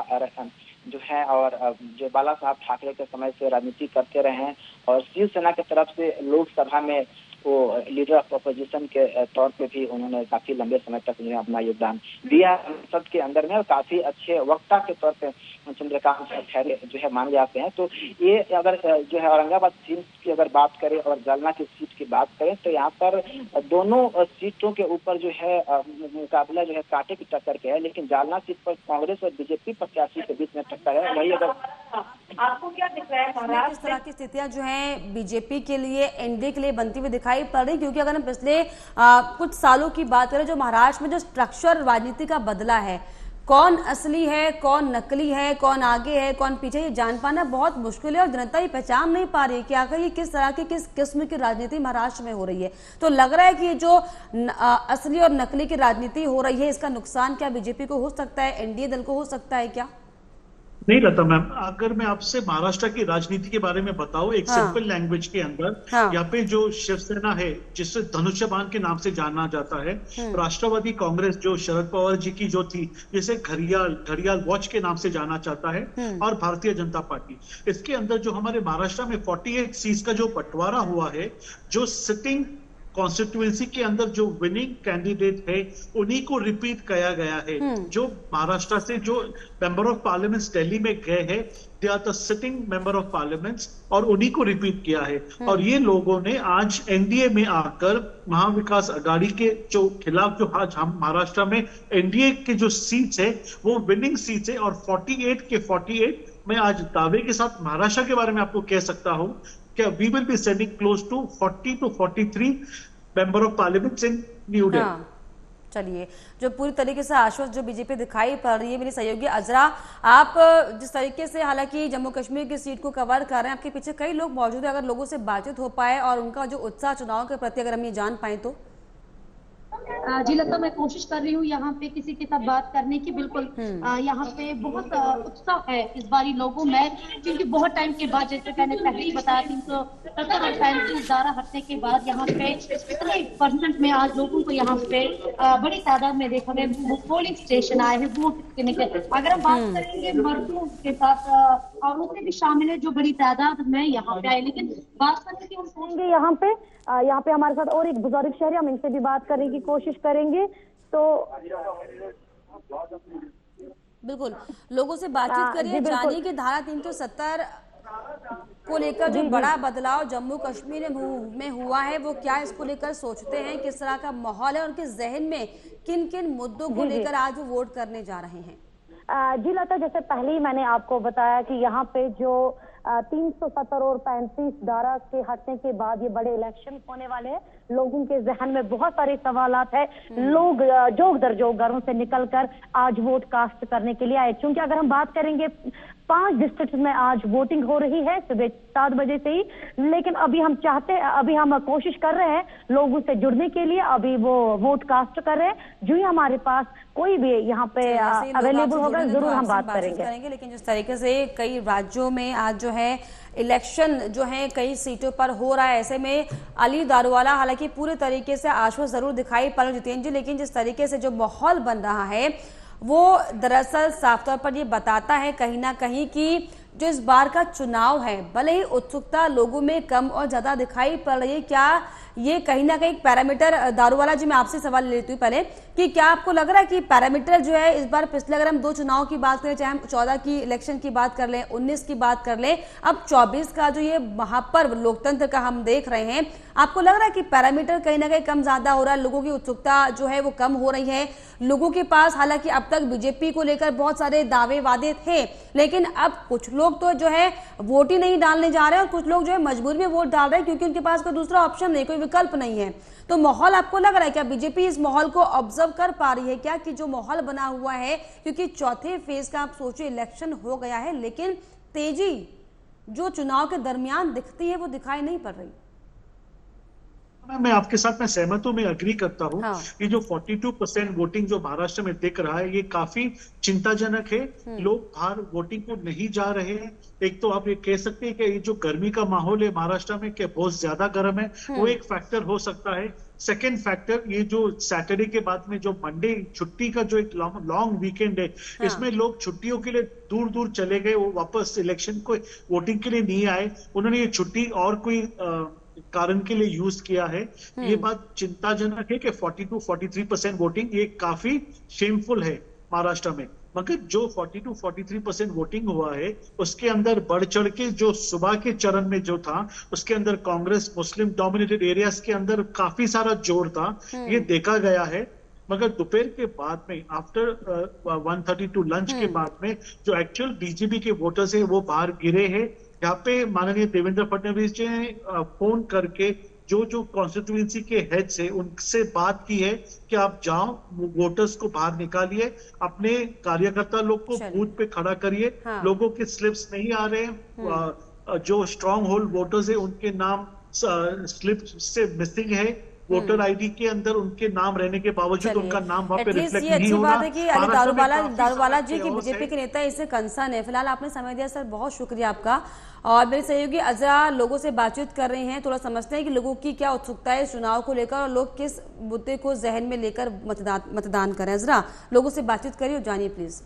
S4: जो है और जो बाला साहब ठाकरे के समय से राजनीति करते रहे हैं और शिवसेना की तरफ से लोकसभा में वो लीडर ऑफ अपोजिशन के तौर पे भी उन्होंने काफी लंबे समय तक उन्हें अपना योगदान दिया संसद के अंदर में और काफी अच्छे वक्ता के तौर पे चंद्रकांत खैरे जो है माने जाते हैं। तो ये अगर जो है औरंगाबाद सीट की अगर बात करें और जालना की सीट की बात करें तो यहाँ पर दोनों सीटों के ऊपर जो है मुकाबला जो है कांटे की टक्कर के है, लेकिन जालना सीट पर कांग्रेस और बीजेपी प्रत्याशी के बीच में टक्कर है। वही अगर
S6: आपको क्या दिख रहा है महाराष्ट्र
S1: किस तरह की स्थितियां जो है बीजेपी के लिए एनडीए के लिए बनती हुई दिखाई पड़ रही? क्योंकि अगर हम पिछले कुछ सालों की बात करें, जो महाराष्ट्र में जो स्ट्रक्चर राजनीति का बदला है, कौन असली है, कौन नकली है, कौन आगे है, कौन पीछे, ये जान पाना बहुत मुश्किल है और जनता ये पहचान नहीं पा रही है कि आखिर ये किस तरह की किस किस्म की राजनीति महाराष्ट्र में हो रही है। तो लग रहा है कि जो असली और नकली की राजनीति हो रही है, इसका नुकसान क्या बीजेपी को हो सकता है, एनडीए दल को हो सकता है क्या?
S3: नहीं लता मैम, अगर मैं आपसे महाराष्ट्र की राजनीति के बारे में बताऊं एक सिंपल लैंग्वेज के अंदर, यहाँ पे जो शिवसेना है जिससे धनुष्यबाण के नाम से जाना जाता है, राष्ट्रवादी कांग्रेस जो शरद पवार जी की जो थी जिसे घड़ियाल वॉच के नाम से जाना जाता है, और भारतीय जनता पार्टी, इसके अंदर जो हमारे महाराष्ट्र में 48 सीट का जो बंटवारा हुआ है, जो सिटिंग कॉन्स्टिट्यूएंसी के अंदर जो विनिंग कैंडिडेट है उन्हीं को रिपीट किया गया है। जो महाराष्ट्र से जो मेंबर ऑफ पार्लियामेंट दिल्ली में गए हैं, they are the sitting member of parliament और उन्हीं को रिपीट किया है। और ये लोगों ने आज एनडीए में आकर महाविकास अघाड़ी के जो खिलाफ जो आज हम महाराष्ट्र में एनडीए के जो सीट्स है वो विनिंग सीट्स है और 48 के 48 मैं आज दावे के साथ महाराष्ट्र के बारे में आपको कह सकता हूं क्या we will be sending close to 40 to 43 member of parliament in New Delhi.
S1: चलिए, जो पूरी तरीके से आश्वस्त जो बीजेपी दिखाई पड़ रही है, मेरी सहयोगी अजरा, आप जिस तरीके से हालांकि जम्मू कश्मीर की सीट को कवर कर रहे हैं, आपके पीछे कई लोग मौजूद हैं, अगर लोगों से बातचीत हो पाए और उनका जो उत्साह चुनाव के प्रति अगर हम ये जान पाए तो
S2: जी लता, मैं कोशिश कर रही हूँ यहाँ पे किसी के साथ बात करने की। बिल्कुल यहाँ पे बहुत उत्साह है इस बारी लोगों में, क्योंकि बहुत टाइम के बाद, जैसे मैंने पहले ही बताया, 370 और 35 धारा हटने के बाद यहाँ पे इतने % में आज लोगों को यहाँ पे बड़ी तादाद में देखा गया पोलिंग स्टेशन आए हैं वोट देने के। अगर हम बात करेंगे मर्दों के साथ, औरतें भी शामिल है जो बड़ी तादाद में यहाँ पे आए, लेकिन बात करने की हम होंगे यहाँ पे हमारे साथ और एक बुजुर्ग शहरी, हम इनसे भी बात करने की कोशिश करेंगे। तो
S1: बिल्कुल लोगों से बातचीत करिए, जानिए कि धारा 370 को लेकर जो बड़ा बदलाव जम्मू कश्मीर में हुआ है वो क्या इसको लेकर सोचते हैं, किस तरह का माहौल है, उनके जहन में किन किन मुद्दों को लेकर आज वो वोट करने जा रहे हैं।
S2: जी लता, जैसे पहले ही मैंने आपको बताया कि यहाँ पे जो 370 और 35 धारा के हटने के बाद ये बड़े इलेक्शन होने वाले हैं। लोगों के जहन में बहुत सारे सवालात है। लोग जोग दर जोग घरों से निकलकर आज वोट कास्ट करने के लिए आए, क्योंकि अगर हम बात करेंगे 5 डिस्ट्रिक्ट में आज वोटिंग हो रही है सुबह 7 बजे से ही, लेकिन अभी हम कोशिश कर रहे हैं लोगों से जुड़ने के लिए। अभी वो वोट कास्ट कर रहे हैं, जो ही हमारे पास कोई भी यहाँ पे अवेलेबल होगा जरूर हम बात करेंगे।
S1: लेकिन जिस तरीके से कई राज्यों में आज जो है इलेक्शन जो है कई सीटों पर हो रहा है, ऐसे में अली दारूवाला हालांकि पूरे तरीके से आश्वस्त जरूर दिखाई पड़ जितेंद्र जी, लेकिन जिस तरीके से जो माहौल बन रहा है वो दरअसल साफ तौर पर ये बताता है कहीं ना कहीं कि जो इस बार का चुनाव है, भले ही उत्सुकता लोगों में कम और ज्यादा दिखाई पड़ रही है, क्या ये कहीं ना कहीं पैरामीटर, दारूवाला जी मैं आपसे सवाल लेती हूँ पहले कि क्या आपको लग रहा है कि पैरामीटर जो है इस बार, पिछले अगर हम 2 चुनाव की बात करें, चाहे हम 14 की इलेक्शन की बात कर लें, 19 की बात कर लें, अब 24 का जो ये महापर्व लोकतंत्र का हम देख रहे हैं, आपको लग रहा है कि पैरामीटर कहीं ना कहीं कम ज्यादा हो रहा है, लोगों की उत्सुकता जो है वो कम हो रही है लोगों के पास? हालांकि अब तक बीजेपी को लेकर बहुत सारे दावे वादे थे, लेकिन अब कुछ लोग तो जो है वोट ही नहीं डालने जा रहे हैं और कुछ लोग जो है मजबूरी में वोट डाल रहे हैं क्योंकि उनके पास कोई दूसरा ऑप्शन नहीं, कोई विकल्प नहीं है। तो माहौल आपको लग रहा है क्या बीजेपी इस माहौल को ऑब्जर्व कर पा रही है क्या कि जो माहौल बना हुआ है, क्योंकि चौथे फेज का आप सोचिए इलेक्शन हो गया है, लेकिन तेजी जो चुनाव के दरमियान दिखती है वो दिखाई नहीं पड़ रही?
S3: मैं आपके साथ मैं सहमत हूं, मैं अग्री करता हूं।
S1: हाँ।
S3: ये जो 42% वोटिंग जो महाराष्ट्र में दिख रहा है ये काफी चिंताजनक है। लोग बाहर वोटिंग को नहीं जा रहे हैं। एक तो आप ये कह सकते हैं कि ये जो गर्मी का माहौल है महाराष्ट्र में कि बहुत ज्यादा गर्म है, वो एक फैक्टर हो सकता है। सेकेंड फैक्टर ये जो सैटरडे के बाद में जो मंडे छुट्टी का जो एक लॉन्ग वीकेंड है, इसमें लोग छुट्टियों के लिए दूर दूर चले गए, वो वापस इलेक्शन को वोटिंग के लिए नहीं आए, उन्होंने ये छुट्टी और कोई कारण के लिए यूज किया है। ये बात चिंताजनक है कि 42-43% वोटिंग ये काफी शेमफुल है महाराष्ट्र में। मगर जो 42-43% वोटिंग हुआ है उसके अंदर बढ़ चढ़ के जो सुबह के चरण में जो था उसके अंदर कांग्रेस, मुस्लिम डोमिनेटेड एरियाज के अंदर काफी सारा जोर था, ये देखा गया है। मगर दोपहर के बाद में आफ्टर 1:32 लंच के बाद में जो एक्चुअल बीजेपी के वोटर्स है वो बाहर गिरे हैं। यहाँ पे माननीय देवेंद्र फडणवीस जी ने फोन करके जो कॉन्स्टिट्यूएंसी के हेड्स है उनसे बात की है कि आप जाओ वोटर्स को बाहर निकालिए, अपने कार्यकर्ता लोग को बूथ पे खड़ा करिए। हाँ। लोगों के स्लिप्स नहीं आ रहे हैं, जो स्ट्रॉन्ग होल्ड वोटर्स है उनके नाम स्लिप से मिसिंग है। वोटर आईडी के अंदर उनके नाम रहने के बावजूद उनका नाम वहाँ पे रिफ्लेक्ट नहीं हो रहा।
S1: बात है कि अली दारूवाला जी की बीजेपी के नेता इससे कंसर्न है। फिलहाल आपने समय दिया सर, बहुत शुक्रिया आपका। और मेरे सहयोगी अजरा लोगों से बातचीत कर रहे हैं, थोड़ा समझते हैं कि लोगों की क्या उत्सुकता है इस चुनाव को लेकर और लोग किस मुद्दे को जहन में लेकर मतदान करें। अजरा लोगों से बातचीत करिए और जानिए प्लीज।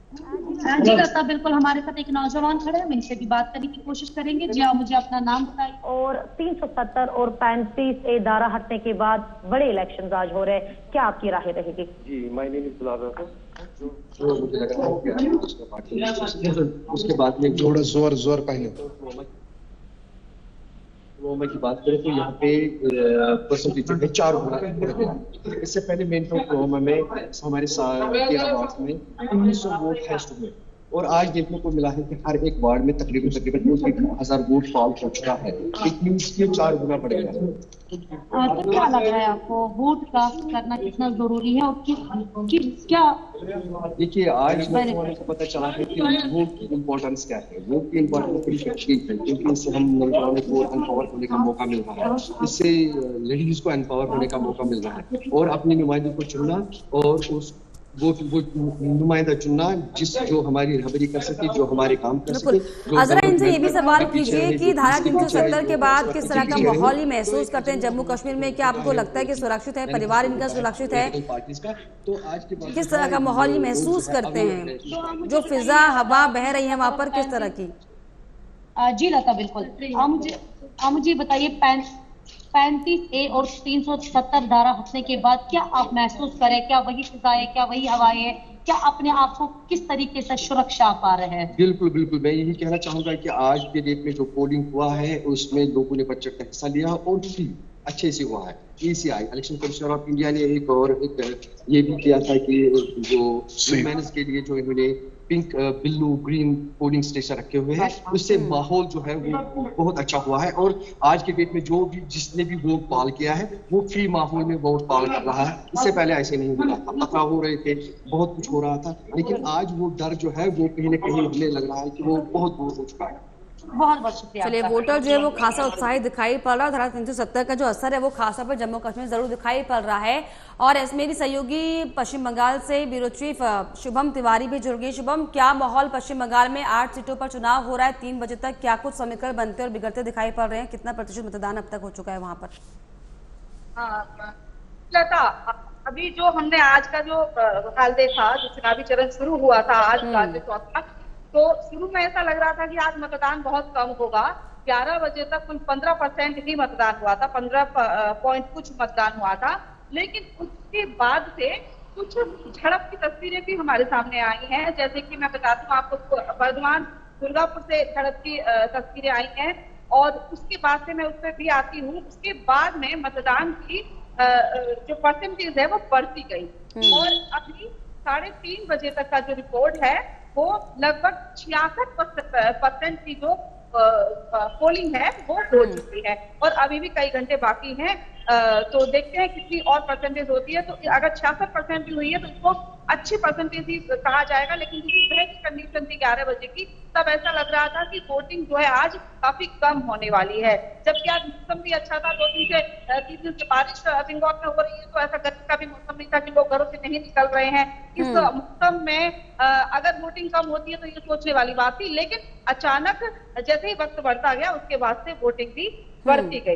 S2: जी लता, बिल्कुल हमारे साथ एक नौजवान खड़े हैं, हम इनसे भी बात करने की कोशिश करेंगे। जी आप मुझे अपना नाम बताइए। और 370 और 35 धारा हटने के बाद बड़े इलेक्शन आज हो रहे हैं, क्या आपकी राय रहेगी?
S7: जी माय नेम इज बिलाल जो मुझे लग रहा है उसके बाद में
S8: थोड़ा जोर पहले
S7: वो की बात करें तो यहाँ पे परसेंटेज है 4 गुना। इससे पहले मेन तो में हमारे 13 वार्ड में 1900 वोट है और आज देखने को मिला है कि हर एक वार्ड में तकरीबन 1000 वोट फॉल हो चुका है। इट मींस कि 4 गुना बढ़ गया है।
S2: तो क्या लग रहा है आपको वोट कास्ट करना कितना जरूरी है और किस क्या?
S7: देखिए, आज नौजवानों को पता चला है कि वोट की इम्पोर्टेंस क्या है। वोट की इम्पोर्टेंस ठीक है, क्योंकि इससे हम नौजवानों को एम्पावर होने का मौका मिल रहा है, इससे लेडीज को एम्पावर होने का मौका मिल रहा है और अपने नुमाइंदों को चुनना और उस वो नुमाइंदा चुनना जो हमारी रहबरी कर सके, जो हमारे काम कर सके।
S1: अजरा, इनसे ये भी सवाल कीजिए कि धारा 370 के बाद किस तरह का माहौल ही महसूस करते हैं जम्मू कश्मीर में? क्या आपको लगता है कि सुरक्षित है, परिवार इनका सुरक्षित है?
S7: तो आज के बाद
S1: किस तरह का माहौल ही महसूस करते हैं? जो फिजा हवा बह रही है वहाँ पर, किस तरह की?
S2: जी लता, बिल्कुल। आप मुझे बताइए, 35A और 370 धारा हटने के बाद क्या आप महसूस करें? क्या वही फिजाएं, क्या वही हवाएं, क्या अपने आप को किस तरीके से सुरक्षा पा रहे हैं?
S7: बिल्कुल बिल्कुल, मैं यही कहना चाहूंगा कि आज के डेट में जो पोलिंग हुआ है उसमें लोगों ने बढ़ चढ़कर हिस्सा लिया और अच्छे से हुआ है। ECI election commission of India ने एक ये भी किया था कि जो वुमेन्स के लिए जो इन्होंने pink, blue, green polling station रखे हुए हैं, उससे माहौल जो है वो बहुत अच्छा हुआ है। और आज के डेट में जो भी जिसने भी वोट पाल किया है वो फ्री माहौल में वोट पाल कर रहा है। इससे पहले ऐसे नहीं हुआ था, पथराव हो रहे थे, बहुत कुछ हो रहा था, लेकिन आज वो डर जो है वो कहीं ना कहीं हमें लग रहा है कि वो बहुत दूर हो चुका है।
S2: बहुत बहुत शुक्रिया।
S1: चलिए, वोटर जो है वो खासा उत्साहित दिखाई पड़ रहा है। धारा 370 का जो असर है वो खासा पर जम्मू कश्मीर जरूर दिखाई पड़ रहा है। और इसमें भी सहयोगी पश्चिम बंगाल से ब्यूरो चीफ शुभम तिवारी भी जुड़ गई। शुभम, क्या माहौल पश्चिम बंगाल में 8 सीटों पर चुनाव हो रहा है 3 बजे तक, क्या कुछ समीकरण बनते और बिगड़ते दिखाई पड़ रहे हैं? कितना प्रतिशत मतदान अब तक हो चुका है वहां पर?
S6: लता, अभी जो हमने आज का जो हाल देखा, जो चुनावी चरण शुरू हुआ था आज का जो चौथा, तो शुरू में ऐसा लग रहा था कि आज मतदान बहुत कम होगा। 11 बजे तक कुल 15% ही मतदान हुआ था, 15 पॉइंट कुछ मतदान हुआ था। लेकिन उसके बाद से कुछ झड़प की तस्वीरें भी हमारे सामने आई हैं। जैसे कि मैं बता दूं आपको, वर्धमान दुर्गापुर से झड़प की तस्वीरें आई हैं और उसके बाद से मैं उस पर भी आती हूँ। उसके बाद में मतदान की जो परसेंटेज है वो बढ़ती गई और अभी 3:30 बजे तक का जो रिपोर्ट है वो लगभग 66% की जो पोलिंग है वो हो चुकी है और अभी भी कई घंटे बाकी हैं। तो देखते हैं कितनी और परसेंटेज होती है। तो अगर 66% भी हुई है तो उसको अच्छी परसेंटेज ही कहा जाएगा। लेकिन सुबह की कंडीशन थी 11 बजे की, तब ऐसा लग रहा था कि वोटिंग जो है आज काफी कम होने वाली है। जबकि आज मौसम भी अच्छा था, 2-3 दिन से बारिश बंगाल में हो रही है, तो ऐसा गर्मी का भी मौसम नहीं था कि लोग घरों से नहीं निकल रहे हैं। इस मौसम में अगर वोटिंग कम होती है तो ये सोचने वाली बात थी। लेकिन अचानक जैसे ही वक्त बढ़ता गया उसके बाद से वोटिंग भी बढ़ती गई।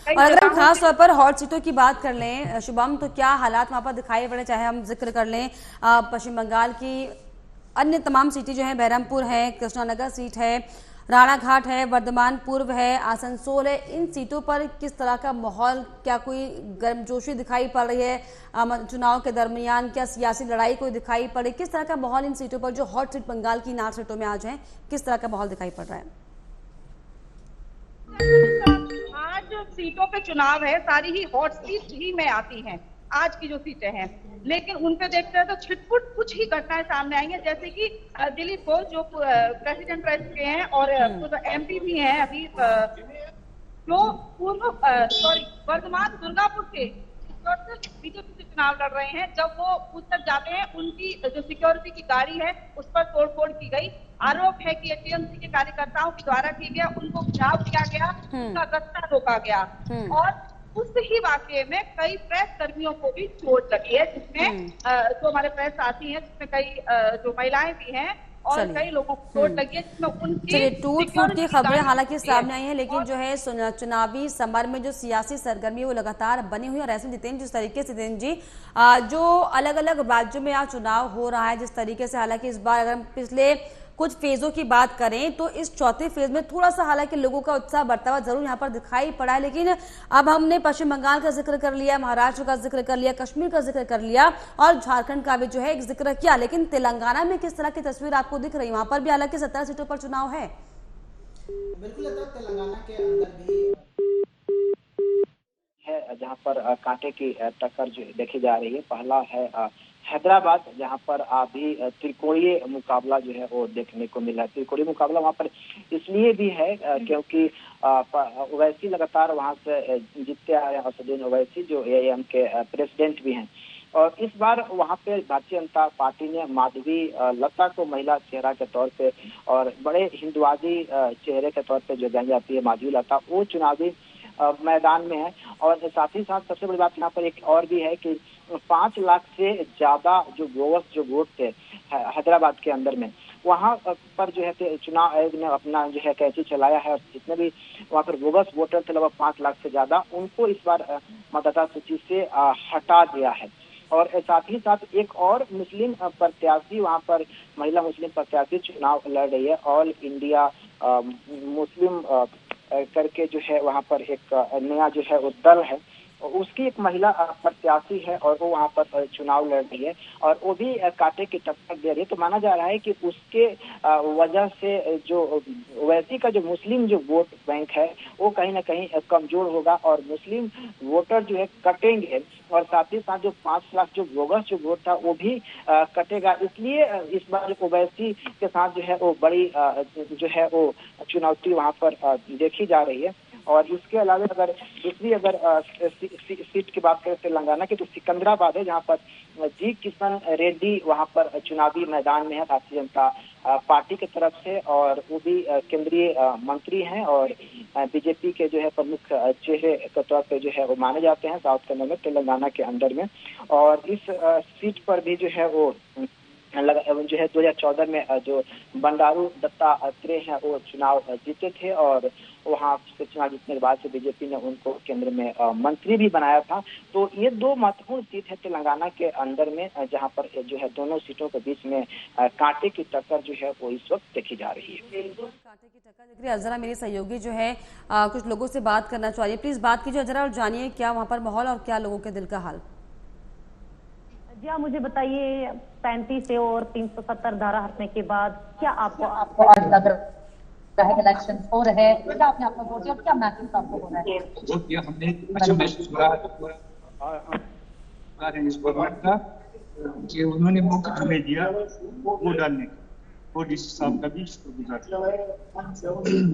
S1: और अगर हम खास तौर पर हॉट सीटों की बात कर लें शुभम, तो क्या हालात वहां पर दिखाई पड़े? चाहे हम जिक्र कर लें पश्चिम बंगाल की अन्य तमाम सीटें जो हैं, बहरमपुर है, कृष्णानगर सीट है, राणाघाट है, वर्धमान पूर्व है, आसनसोल है, इन सीटों पर किस तरह का माहौल, क्या कोई गर्मजोशी दिखाई पड़ रही है चुनाव के दरमियान? क्या सियासी लड़ाई कोई दिखाई पड़ी? किस तरह का माहौल इन सीटों पर जो हॉट सीट बंगाल की 8 सीटों में आज है, किस तरह का माहौल दिखाई पड़ रहा है?
S6: आज सीटों पे चुनाव है, सारी ही हॉट सीट ही में आती हैं आज की जो सीटें हैं। लेकिन उन पे देखते हैं तो छिटपुट कुछ ही घटनाएं सामने आई हैं। जैसे कि दिलीप घोष जो प्रेसिडेंट रह चुके हैं और MP भी हैं अभी, जो पूर्व वर्धमान दुर्गापुर के बीजेपी से चुनाव लड़ रहे हैं, जब वो बूथ तक जाते हैं उनकी जो सिक्योरिटी की गाड़ी है उस पर तोड़फोड़ की गई। आरोप है कि टीएमसी के कार्यकर्ताओं के द्वारा किया गया, उनको घिराव किया गया, उनका रास्ता रोका गया और उस ही वाकये में कई प्रेस कर्मियों को भी चोट लगी है, जिसमें जो हमारे प्रेस साथी हैं, जिसमें कई जो महिलाएं भी हैं और कई लोगों को चोट लगी है, जिसमें उनकी
S1: टूट फूट की खबरें हालांकि सामने आई हैं। लेकिन जो है चुनावी समर में जो सियासी सरगर्मी वो लगातार बनी हुई है। और ऐसे जितेंद्र, जिस तरीके से जितेंद्र जी जो अलग अलग राज्यों में आज चुनाव हो रहा है, जिस तरीके से, हालांकि इस बार अगर पिछले कुछ फेजों की बात करें तो इस चौथे फेज में थोड़ा सा हालांकि लोगों का उत्साह बढ़ता हुआ जरूर यहाँ पर दिखाई पड़ा है। लेकिन अब हमने पश्चिम बंगाल का जिक्र कर लिया, महाराष्ट्र का जिक्र कर लिया, कश्मीर का जिक्र कर लिया और झारखंड का भी जो है एक जिक्र किया। लेकिन तेलंगाना में किस तरह की तस्वीर आपको दिख रही है? वहां पर भी हालांकि 17 सीटों पर चुनाव है।
S5: बिल्कुल, तेलंगाना के अंदर भी
S4: है जहां पर कांटे की टक्कर जो देखी जा रही है। पहला है हैदराबाद, जहां पर अभी त्रिकोणीय मुकाबला जो है वो देखने को मिला है। त्रिकोणीय मुकाबला वहां पर इसलिए भी है क्योंकि ओवैसी लगातार वहां से जीतते आ रहे हैं। असदुद्दीन ओवैसी जो AIM के प्रेसिडेंट भी हैं, और इस बार वहां पे भारतीय जनता पार्टी ने माधवी लता को महिला चेहरा के तौर पे और बड़े हिंदुवादी चेहरे के तौर पे जो जानी जाती है माधवी लता, वो चुनावी मैदान में है। और साथ ही साथ सबसे बड़ी बात यहाँ पर एक और भी है कि 5 लाख से ज्यादा जो बोगस जो वोट थे हैदराबाद के अंदर में, वहां पर जो है चुनाव आयोग ने अपना जो है कैंची चलाया है, और जितने भी वहां पर बोगस वोटर थे लगभग 5 लाख से ज्यादा, उनको इस बार मतदाता सूची से हटा दिया है। और साथ ही साथ एक और मुस्लिम प्रत्याशी वहां पर, महिला मुस्लिम प्रत्याशी चुनाव लड़ रही है। ऑल इंडिया मुस्लिम करके जो है वहां पर एक नया जो है वो दल है, उसकी एक महिला प्रत्याशी है और वो वहां पर चुनाव लड़ रही है, और वो भी कांटे की टक्कर दे रही है। तो माना जा रहा है कि उसके वजह से जो ओवैसी का जो मुस्लिम जो वोट बैंक है वो कहीं ना कहीं कमजोर होगा, और मुस्लिम वोटर जो है कटेंगे, और साथ ही साथ जो 5 लाख जो बोगस जो वोट था वो भी कटेगा। इसलिए इस बार ओवैसी के साथ जो है वो बड़ी जो है वो चुनौती वहां पर देखी जा रही है। और इसके अलावा अगर दूसरी सीट की बात करें तेलंगाना की, तो सिकंदराबाद है, जहां पर जी किशन रेड्डी वहां पर चुनावी मैदान में है भारतीय जनता पार्टी की तरफ से, और वो भी केंद्रीय मंत्री हैं और बीजेपी के जो है प्रमुख चेहरे के तौर पे जो है वो माने जाते हैं साउथ कर्नल में, तेलंगाना के अंदर में। और इस सीट पर भी जो है वो जो है 2014 में जो बंडारू दत्तात्रेय हैं वो चुनाव जीते थे, और वहां से चुनाव जीतने के बाद से बीजेपी ने उनको केंद्र में मंत्री भी बनाया था। तो ये 2 महत्वपूर्ण सीट है तेलंगाना के अंदर में, जहां पर जो है दोनों सीटों के बीच में कांटे की टक्कर जो है वो इस वक्त देखी जा रही है।
S1: कांटे की टक्कर दिख रही है। अजरा, मेरे सहयोगी जो है कुछ लोगों से बात करना चाहिए, प्लीज बात कीजिए अजरा, और जानिए क्या वहाँ पर माहौल और क्या लोगों के दिल का हाल।
S9: जी हाँ, मुझे बताइए 35 से और 370 धारा हटने के बाद क्या आपको आज लग रहा है इलेक्शन हो रहे हैं, क्या आपने अपना वोट दिया और क्या महसूस आपको हो रहा है?
S10: वोट दिया हमने, अच्छा महसूस हो रहा है इस गवर्नमेंट का कि उन्होंने मौका हमें दिया वोट डालने का। वो डीसी साहब का भी शुक्रगुजार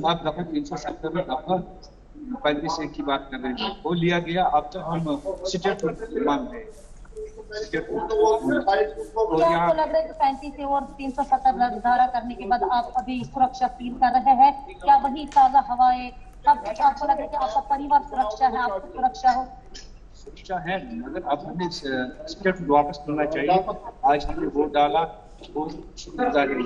S10: आप दफा 370 में दफा 35 की बात कर रहे हैं, वो लिया गया। अब तो हम स्टेट मांग रहे हैं।
S9: क्या आपको लग रहा है कि 35 और 370 धारा करने के बाद आप अभी सुरक्षा फील कर रहे हैं? क्या वही ताजा हवाएं, सब आपको लग रहा है कि आपका परिवार सुरक्षा है, आपको सुरक्षा हो?
S10: सुरक्षा है, मगर अब हमें स्टेट वापस करना चाहिए। आज हमने वोट डाला, बहुत शुक्रगुजारी।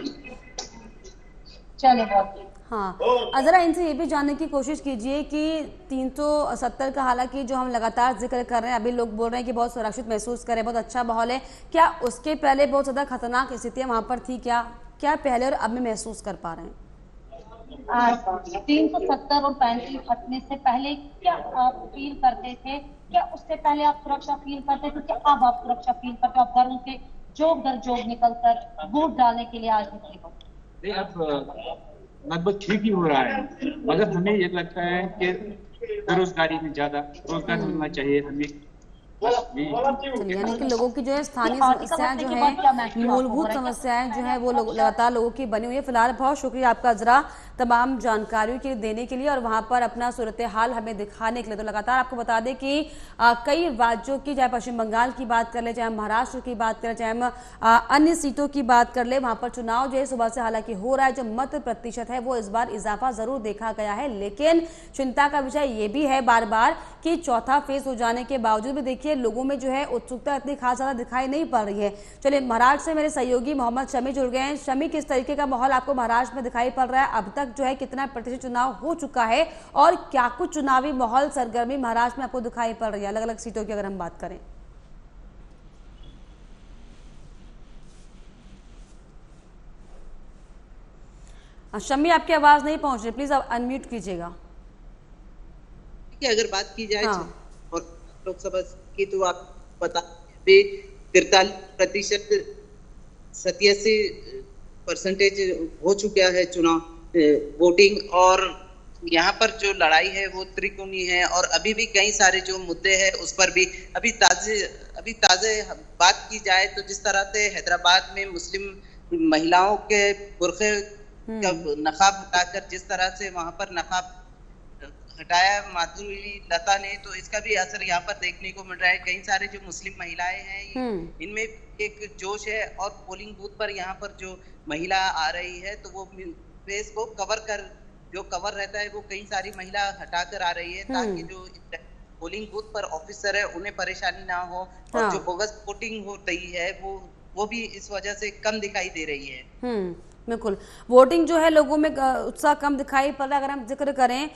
S9: चलो बहुत।
S1: हाँ, अजरा इनसे ये भी जानने की कोशिश कीजिए कि 370 का हालांकि जो हम लगातार जिक्र कर रहे हैं, अभी लोग बोल रहे हैं कि बहुत सुरक्षित महसूस करें, बहुत अच्छा माहौल है, क्या उसके पहले बहुत ज्यादा खतरनाक स्थितियां वहां पर थी? क्या पहले और अब में महसूस कर पा रहे हैं?
S9: 370 और 35 हटने से पहले क्या आप फील करते थे? क्या उससे पहले आप सुरक्षा फील करते थे? क्या अब आप सुरक्षा फील करते हो? आप घरों के जोग दर जोग निकलकर वोट डालने के लिए आज निकले हो?
S10: अब लगभग ठीक ही हो रहा है, मगर हमें ये लगता है कि बेरोजगारी में ज्यादा रोजगार मिलना चाहिए हमें।
S1: यानी कि लोगों की जो है स्थानीय समस्याएं जो है, मूलभूत समस्याएं जो है वो लगातार लोगों की बनी हुई है। फिलहाल बहुत शुक्रिया आपका अजरा तमाम जानकारियों के देने के लिए और वहां पर अपना सूरत हाल हमें दिखाने के लिए। तो लगातार आपको बता दें कि कई राज्यों की, चाहे पश्चिम बंगाल की बात कर ले, चाहे महाराष्ट्र की बात करें, चाहे हम अन्य सीटों की बात कर ले, वहां पर चुनाव जो है सुबह से हालांकि हो रहा है। जो मत प्रतिशत है वो इस बार इजाफा जरूर देखा गया है, लेकिन चिंता का विषय ये भी है बार बार कि चौथा फेज हो जाने के बावजूद भी देखिए लोगों में जो है उत्सुकता इतनी खास ज्यादा दिखाई नहीं पड़ रही है। चलिए महाराष्ट्र से मेरे सहयोगी मोहम्मद शमी जुड़ गए हैं। शमी, किस तरीके का माहौल आपको महाराष्ट्र में दिखाई पड़ रहा है? अब तक जो है कितना प्रतिशत चुनाव हो चुका है और क्या कुछ चुनावी माहौल सरगर्मी महाराष्ट्र में आपको दिखाई पड़ रही है अलग अलग सीटों की अगर हम बात करें? शमी, आपकी आवाज नहीं पहुंच रही, प्लीज आप अनम्यूट कीजिएगा।
S11: अगर बात की जाए और लोकसभा की तो आप बता 43% 87% हो चुका है चुनाव वोटिंग, और यहाँ पर जो लड़ाई है वो त्रिकोणीय है और अभी भी कई सारे जो मुद्दे हैं उस पर भी अभी ताजे बात की जाए तो जिस तरह से हैदराबाद में मुस्लिम महिलाओं के बुर्खे का नकाब हटाकर जिस तरह से वहां पर नकाब हटाया माधुरी लता ने, तो इसका भी असर यहाँ पर देखने को मिल रहा है। कई सारे जो मुस्लिम महिलाएं हैं इनमें एक जोश है और पोलिंग बूथ पर यहाँ पर जो महिला आ रही है तो वो फेस को कवर रहता है वो कई सारी महिला हटाकर आ रही है ताकि जो पोलिंग बूथ पर ऑफिसर है उन्हें परेशानी ना हो और जो बोगस वोटिंग हो रही है वो भी इस वजह से कम दिखाई दे रही है।
S1: बिल्कुल, वोटिंग जो है लोगों में उत्साह कम दिखाई पड़ रहा है। अगर हम जिक्र करें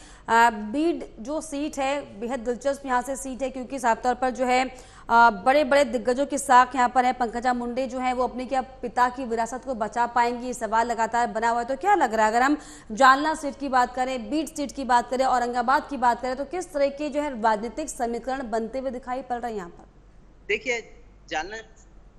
S1: बीड जो सीट है बेहद दिलचस्प यहाँ से सीट है क्योंकि साफ तौर पर जो है बड़े बड़े दिग्गजों की साख यहाँ पर है। पंकजा मुंडे जो है वो अपनी क्या पिता की विरासत को बचा पाएंगी, ये सवाल लगातार बना हुआ है। तो क्या लग रहा है अगर हम जालना सीट की बात करें, बीड सीट की बात करें, औरंगाबाद की बात करें तो किस तरह के जो है राजनीतिक समीकरण बनते हुए दिखाई पड़ रहे हैं यहाँ पर?
S11: देखिए, जालना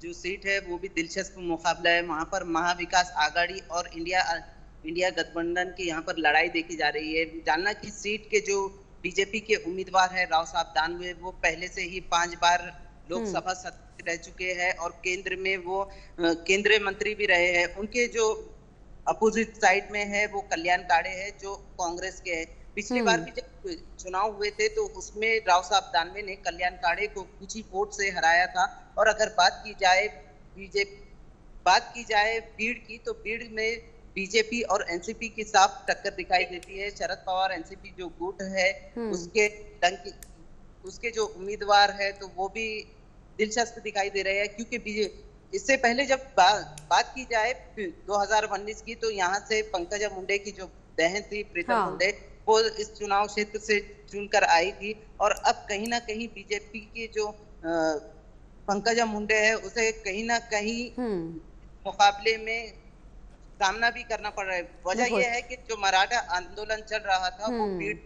S11: जो सीट है वो भी दिलचस्प मुकाबला है। वहां पर महाविकास आघाड़ी और इंडिया गठबंधन की यहाँ पर लड़ाई देखी जा रही है। जालना की सीट के जो बीजेपी के उम्मीदवार है राव साहब दानवे, वो पहले से ही 5 बार लोकसभा सदस्य रह चुके हैं और केंद्र में वो केंद्रीय मंत्री भी रहे हैं। उनके जो अपोजिट साइड में है वो कल्याण काड़े है जो कांग्रेस के है। पिछली बार भी जब चुनाव हुए थे तो उसमें राव साहब दानवे ने कल्याण काड़े को कुछ ही वोट से हराया था। और अगर बात की जाए भीड़ की तो भीड़ में बीजेपी और एनसीपी की साफ टक्कर दिखाई देती है। शरद पवार एनसीपी जो गुट है उसके जो उम्मीदवार है तो वो भी दिलचस्प दिखाई दे रहे हैं क्योंकि इससे पहले जब बात की जाए 2019 की तो यहाँ से पंकजा मुंडे की जो बहन थी प्रीतम मुंडे वो इस चुनाव क्षेत्र से चुनकर आई थी और अब कहीं ना कहीं बीजेपी के जो पंकजा मुंडे है उसे कहीं ना कहीं मुकाबले में सामना भी करना पड़ रहा है। वजह यह है कि जो मराठा आंदोलन चल रहा था वो भीड़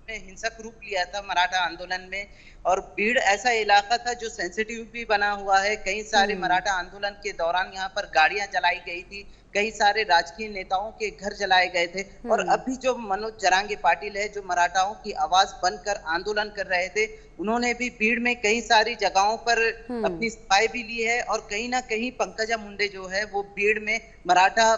S11: में हिंसक रूप लिया था मराठा आंदोलन में, और भीड़ ऐसा इलाका था जो सेंसिटिव भी बना हुआ है। कई सारे मराठा आंदोलन के दौरान यहाँ पर गाड़ियां जलाई गई थी, कई सारे राजकीय नेताओं के घर जलाए गए थे। और अभी जो मनोज जरांगे पाटिल है जो मराठाओं की आवाज बनकर आंदोलन कर रहे थे, उन्होंने भी भीड़ में कई सारी जगहों पर अपनी सफाई भी ली है। और कहीं ना कहीं पंकजा मुंडे जो है वो भीड़ में मराठा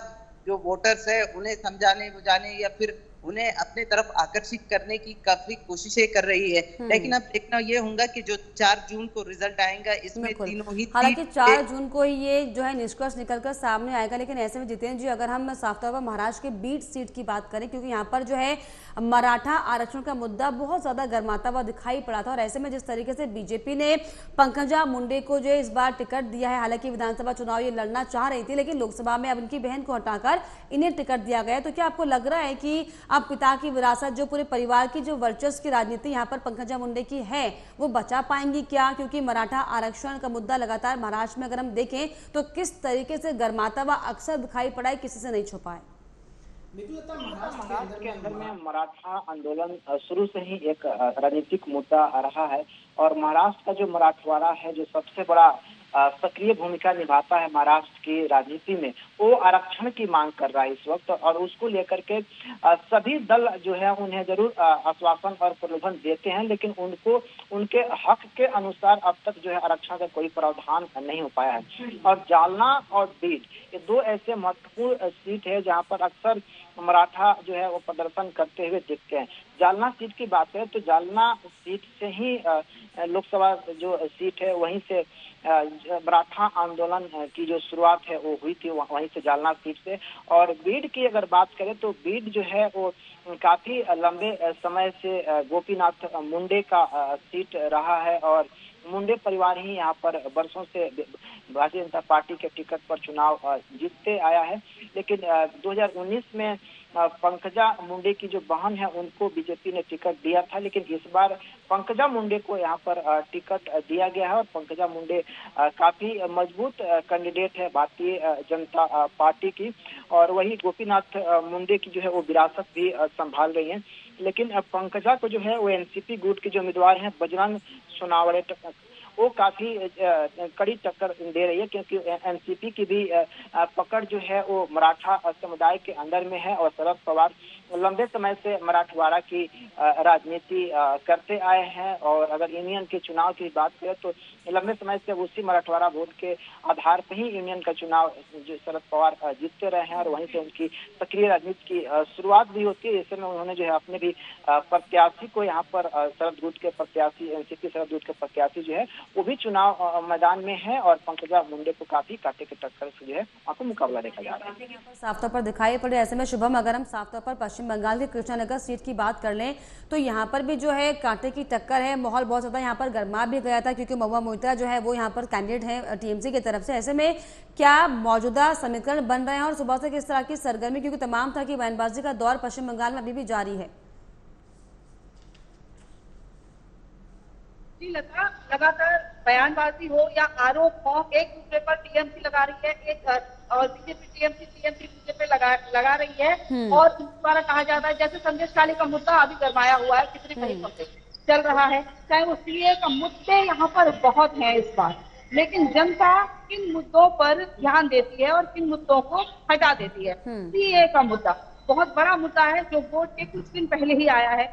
S11: जो वोटर्स है उन्हें समझाने बुझाने या फिर उन्हें अपने तरफ आकर्षित करने की काफी कोशिशें कर रही है। लेकिन अब देखना ये होगा कि जो 4 जून को रिजल्ट आएगा इसमें तीनों ही,
S1: हालांकि 4 जून को ही ये जो है निष्कर्ष निकलकर सामने आएगा। लेकिन ऐसे में जितेंद्र जी अगर हम साफ तौर पर महाराष्ट्र के बीड सीट की बात करें, क्योंकि यहाँ पर जो है मराठा आरक्षण का मुद्दा बहुत ज्यादा गर्माता हुआ दिखाई पड़ा था और ऐसे में जिस तरीके से बीजेपी ने पंकजा मुंडे को जो इस बार टिकट दिया है, हालांकि विधानसभा चुनाव ये लड़ना चाह रही थी लेकिन लोकसभा में अब इनकी बहन को हटाकर इन्हें टिकट दिया गया। तो क्या आपको लग रहा है कि अब पिता की विरासत जो पूरे परिवार की जो वर्चस्व की राजनीति यहाँ पर पंकजा मुंडे की है वो बचा पाएंगी क्या? क्योंकि मराठा आरक्षण का मुद्दा लगातार महाराष्ट्र में अगर हम देखें तो किस तरीके से गर्माता हुआ अक्सर दिखाई पड़ा है, किसी से नहीं छुपा है।
S4: महाराष्ट्र के अंदर में मराठा आंदोलन शुरू से ही एक राजनीतिक मुद्दा रहा है और महाराष्ट्र का जो मराठवाड़ा है जो सबसे बड़ा सक्रिय भूमिका निभाता है महाराष्ट्र की राजनीति में, वो आरक्षण की मांग कर रहा है इस वक्त। और उसको लेकर के सभी दल जो है उन्हें जरूर आश्वासन और प्रलोभन देते हैं, लेकिन उनको उनके हक के अनुसार अब तक जो है आरक्षण का कोई प्रावधान नहीं हो पाया है। और जालना और बीड ये 2 ऐसे महत्वपूर्ण सीट है जहाँ पर अक्सर मराठा जो है वो प्रदर्शन करते हुए दिखते हैं। जालना सीट की बात है तो जालना सीट से ही लोकसभा जो सीट है वहीं से मराठा आंदोलन की जो शुरुआत है वो हुई थी, वहीं से जालना सीट से। और बीड की अगर बात करें तो बीड जो है वो काफी लंबे समय से गोपीनाथ मुंडे का सीट रहा है और मुंडे परिवार ही यहाँ पर वर्षों से भारतीय जनता पार्टी के टिकट पर चुनाव जीतते आया है। लेकिन 2019 में पंकजा मुंडे की जो बहन है उनको बीजेपी ने टिकट दिया था, लेकिन इस बार पंकजा मुंडे को यहाँ पर टिकट दिया गया है और पंकजा मुंडे काफी मजबूत कैंडिडेट है भारतीय जनता पार्टी की। और वही गोपीनाथ मुंडे की जो है वो विरासत भी संभाल रही है। लेकिन पंकजा को जो है वो एनसीपी गुट के जो उम्मीदवार हैं बजरंग सोनावड़े वो काफी कड़ी टक्कर दे रही है, क्योंकि एनसीपी की भी पकड़ जो है वो मराठा समुदाय के अंदर में है। और शरद पवार लंबे समय से मराठवाड़ा की राजनीति करते आए हैं। और अगर यूनियन के चुनाव की बात करें तो लंबे समय से उसी मराठवाड़ा वोट के आधार पर ही यूनियन का चुनाव जो शरद पवार जीतते रहे हैं, और वहीं से उनकी सक्रिय राजनीति की शुरुआत भी होती है। ऐसे में उन्होंने जो है अपने भी प्रत्याशी को यहाँ पर शरद गुट के प्रत्याशी, एनसीपी शरद गुट के प्रत्याशी जो है वो भी चुनाव मैदान में है, और पंकजा मुंडे को काफी कांटे की टक्कर से जो है वहाँ पर मुकाबला देखा जा रहा है।
S1: साफ तौर पर दिखाई पड़े। ऐसे में शुभम, अगर हम साफ तौर पर पश्चिम बंगाल के कृष्णानगर सीट की बात कर लें तो यहाँ पर भी जो है कांटे की टक्कर है। माहौल बहुत ज्यादा यहाँ पर गर्मा भी गया था, क्योंकि महुआ मोइत्रा जो है वो यहाँ पर कैंडिडेट है टीएमसी की तरफ से। ऐसे में क्या मौजूदा समीकरण बन रहे हैं और सुबह से किस तरह की सरगर्मी, क्योंकि तमाम तरह की बयानबाजी का दौर पश्चिम बंगाल में अभी भी जारी है?
S6: जी लता, लगातार बयानबाजी हो या आरोप हो, एक दूसरे पर टीएमसी लगा रही है, एक और बीजेपी टीएमसी बीजेपी लगा रही है। और इस द्वारा कहा जाता है जैसे संदेशखाली का मुद्दा अभी गरमाया हुआ है, कितने महीनों से चल रहा है, चाहे वो सीए का मुद्दे यहाँ पर बहुत हैं इस बार, लेकिन जनता किन मुद्दों पर ध्यान देती है और किन मुद्दों को हटा देती है। सीए का मुद्दा बहुत बड़ा मुद्दा है, जो वोट के कुछ दिन पहले ही आया है।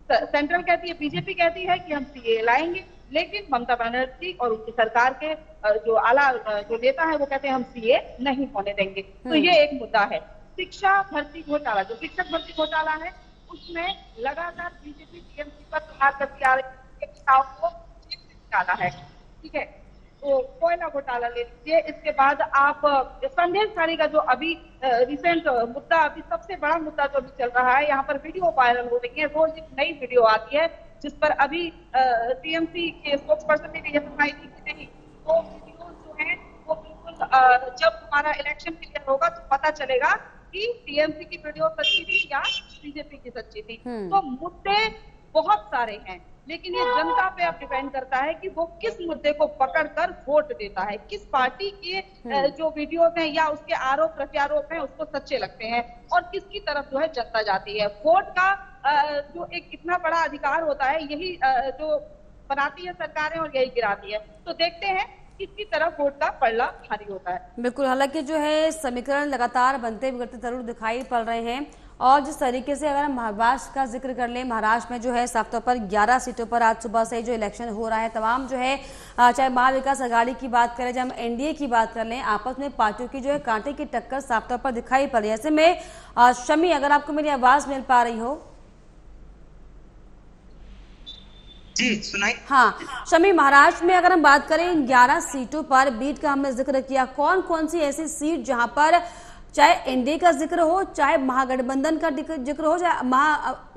S6: सेंट्रल कहती है, बीजेपी कहती है कि हम सीए लाएंगे, लेकिन ममता बनर्जी और उनकी सरकार के जो आला जो नेता है वो कहते हैं हम सीए नहीं होने देंगे। तो ये एक मुद्दा है। शिक्षा भर्ती घोटाला, जो शिक्षक भर्ती घोटाला है, उसमें लगातार बीजेपी टीएमसी पर प्रहार करती आ रही है, निकाला है, ठीक है। तो कोयला घोटाला ले लीजिए, इसके बाद आप संदेशखाली का जो अभी रिसेंट मुद्दा, अभी सबसे बड़ा मुद्दा जो अभी चल रहा है, यहाँ पर वीडियो वायरल हो रही है, रोज एक नई वीडियो आती है जिस पर अभी टीएमसी के स्पोक्स पर्सन ने भी यह बताई थी कि नहीं, वो वीडियो जो है वो बिल्कुल जब हमारा इलेक्शन क्लियर होगा तो पता चलेगा कि टीएमसी की वीडियो सच्ची थी या बीजेपी की सच्ची थी। तो मुद्दे बहुत सारे हैं, लेकिन ये जनता पे अब डिपेंड करता है कि वो किस मुद्दे को पकड़कर वोट देता है, किस पार्टी के जो वीडियोस हैं या उसके आरोप प्रत्यारोप हैं उसको सच्चे लगते हैं, और किसकी तरफ जो है जनता जाती है। वोट का जो एक इतना बड़ा अधिकार होता है, यही जो बनाती है सरकारें और यही गिराती है। तो देखते हैं किसकी तरफ वोट का पलड़ा भारी होता है।
S1: बिल्कुल, हालांकि जो है समीकरण लगातार बनते बिगड़ते जरूर दिखाई पड़ रहे हैं। और जिस तरीके से अगर हम महाराष्ट्र का जिक्र कर लें, महाराष्ट्र में जो है साफ तौर पर 11 सीटों पर आज सुबह से जो इलेक्शन हो रहा है, तमाम जो है चाहे महाविकास आघाड़ी की बात करें, चाहे हम एनडीए की बात कर लें, आपस में पार्टियों की जो है कांटे की टक्कर साफ तौर पर दिखाई पड़ रही है। ऐसे में शमी, अगर आपको मेरी आवाज मिल पा रही हो?
S11: जी सुनाई।
S1: हाँ शमी, महाराष्ट्र में अगर हम बात करें 11 सीटों पर बीट का हमने जिक्र किया, कौन कौन सी ऐसी सीट जहां पर चाहे एनडीए का जिक्र हो, चाहे महागठबंधन का जिक्र हो, चाहे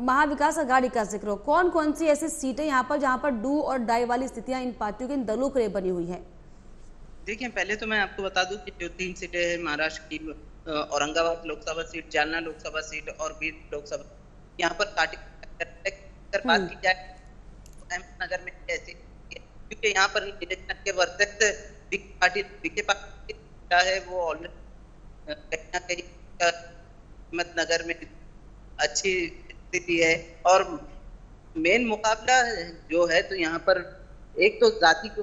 S1: महाविकास आघाड़ी का जिक्र हो, कौन कौन सी ऐसी सीटें यहाँ पर जहाँ पर डू और डाई वाली स्थितियां इन पार्टियों के, इन दलों के लिए बनी हुई है?
S11: देखिए, पहले तो मैं आपको बता दूं कि जो 3 सीटें हैं महाराष्ट्र की, औरंगाबाद लोकसभा सीट, जालना लोकसभा सीट और बीड लोकसभा, यहाँ पर पार्टी बात की जाए अहमदनगर में ऐसी, क्योंकि यहाँ पर इलेक्शन के वर्षित पार्टी है वो ऑलरेडी कहीं ना कहीं अहमदनगर में अच्छी स्थिति है। और मेन मुकाबला जो है तो यहाँ पर एक तो जाति को।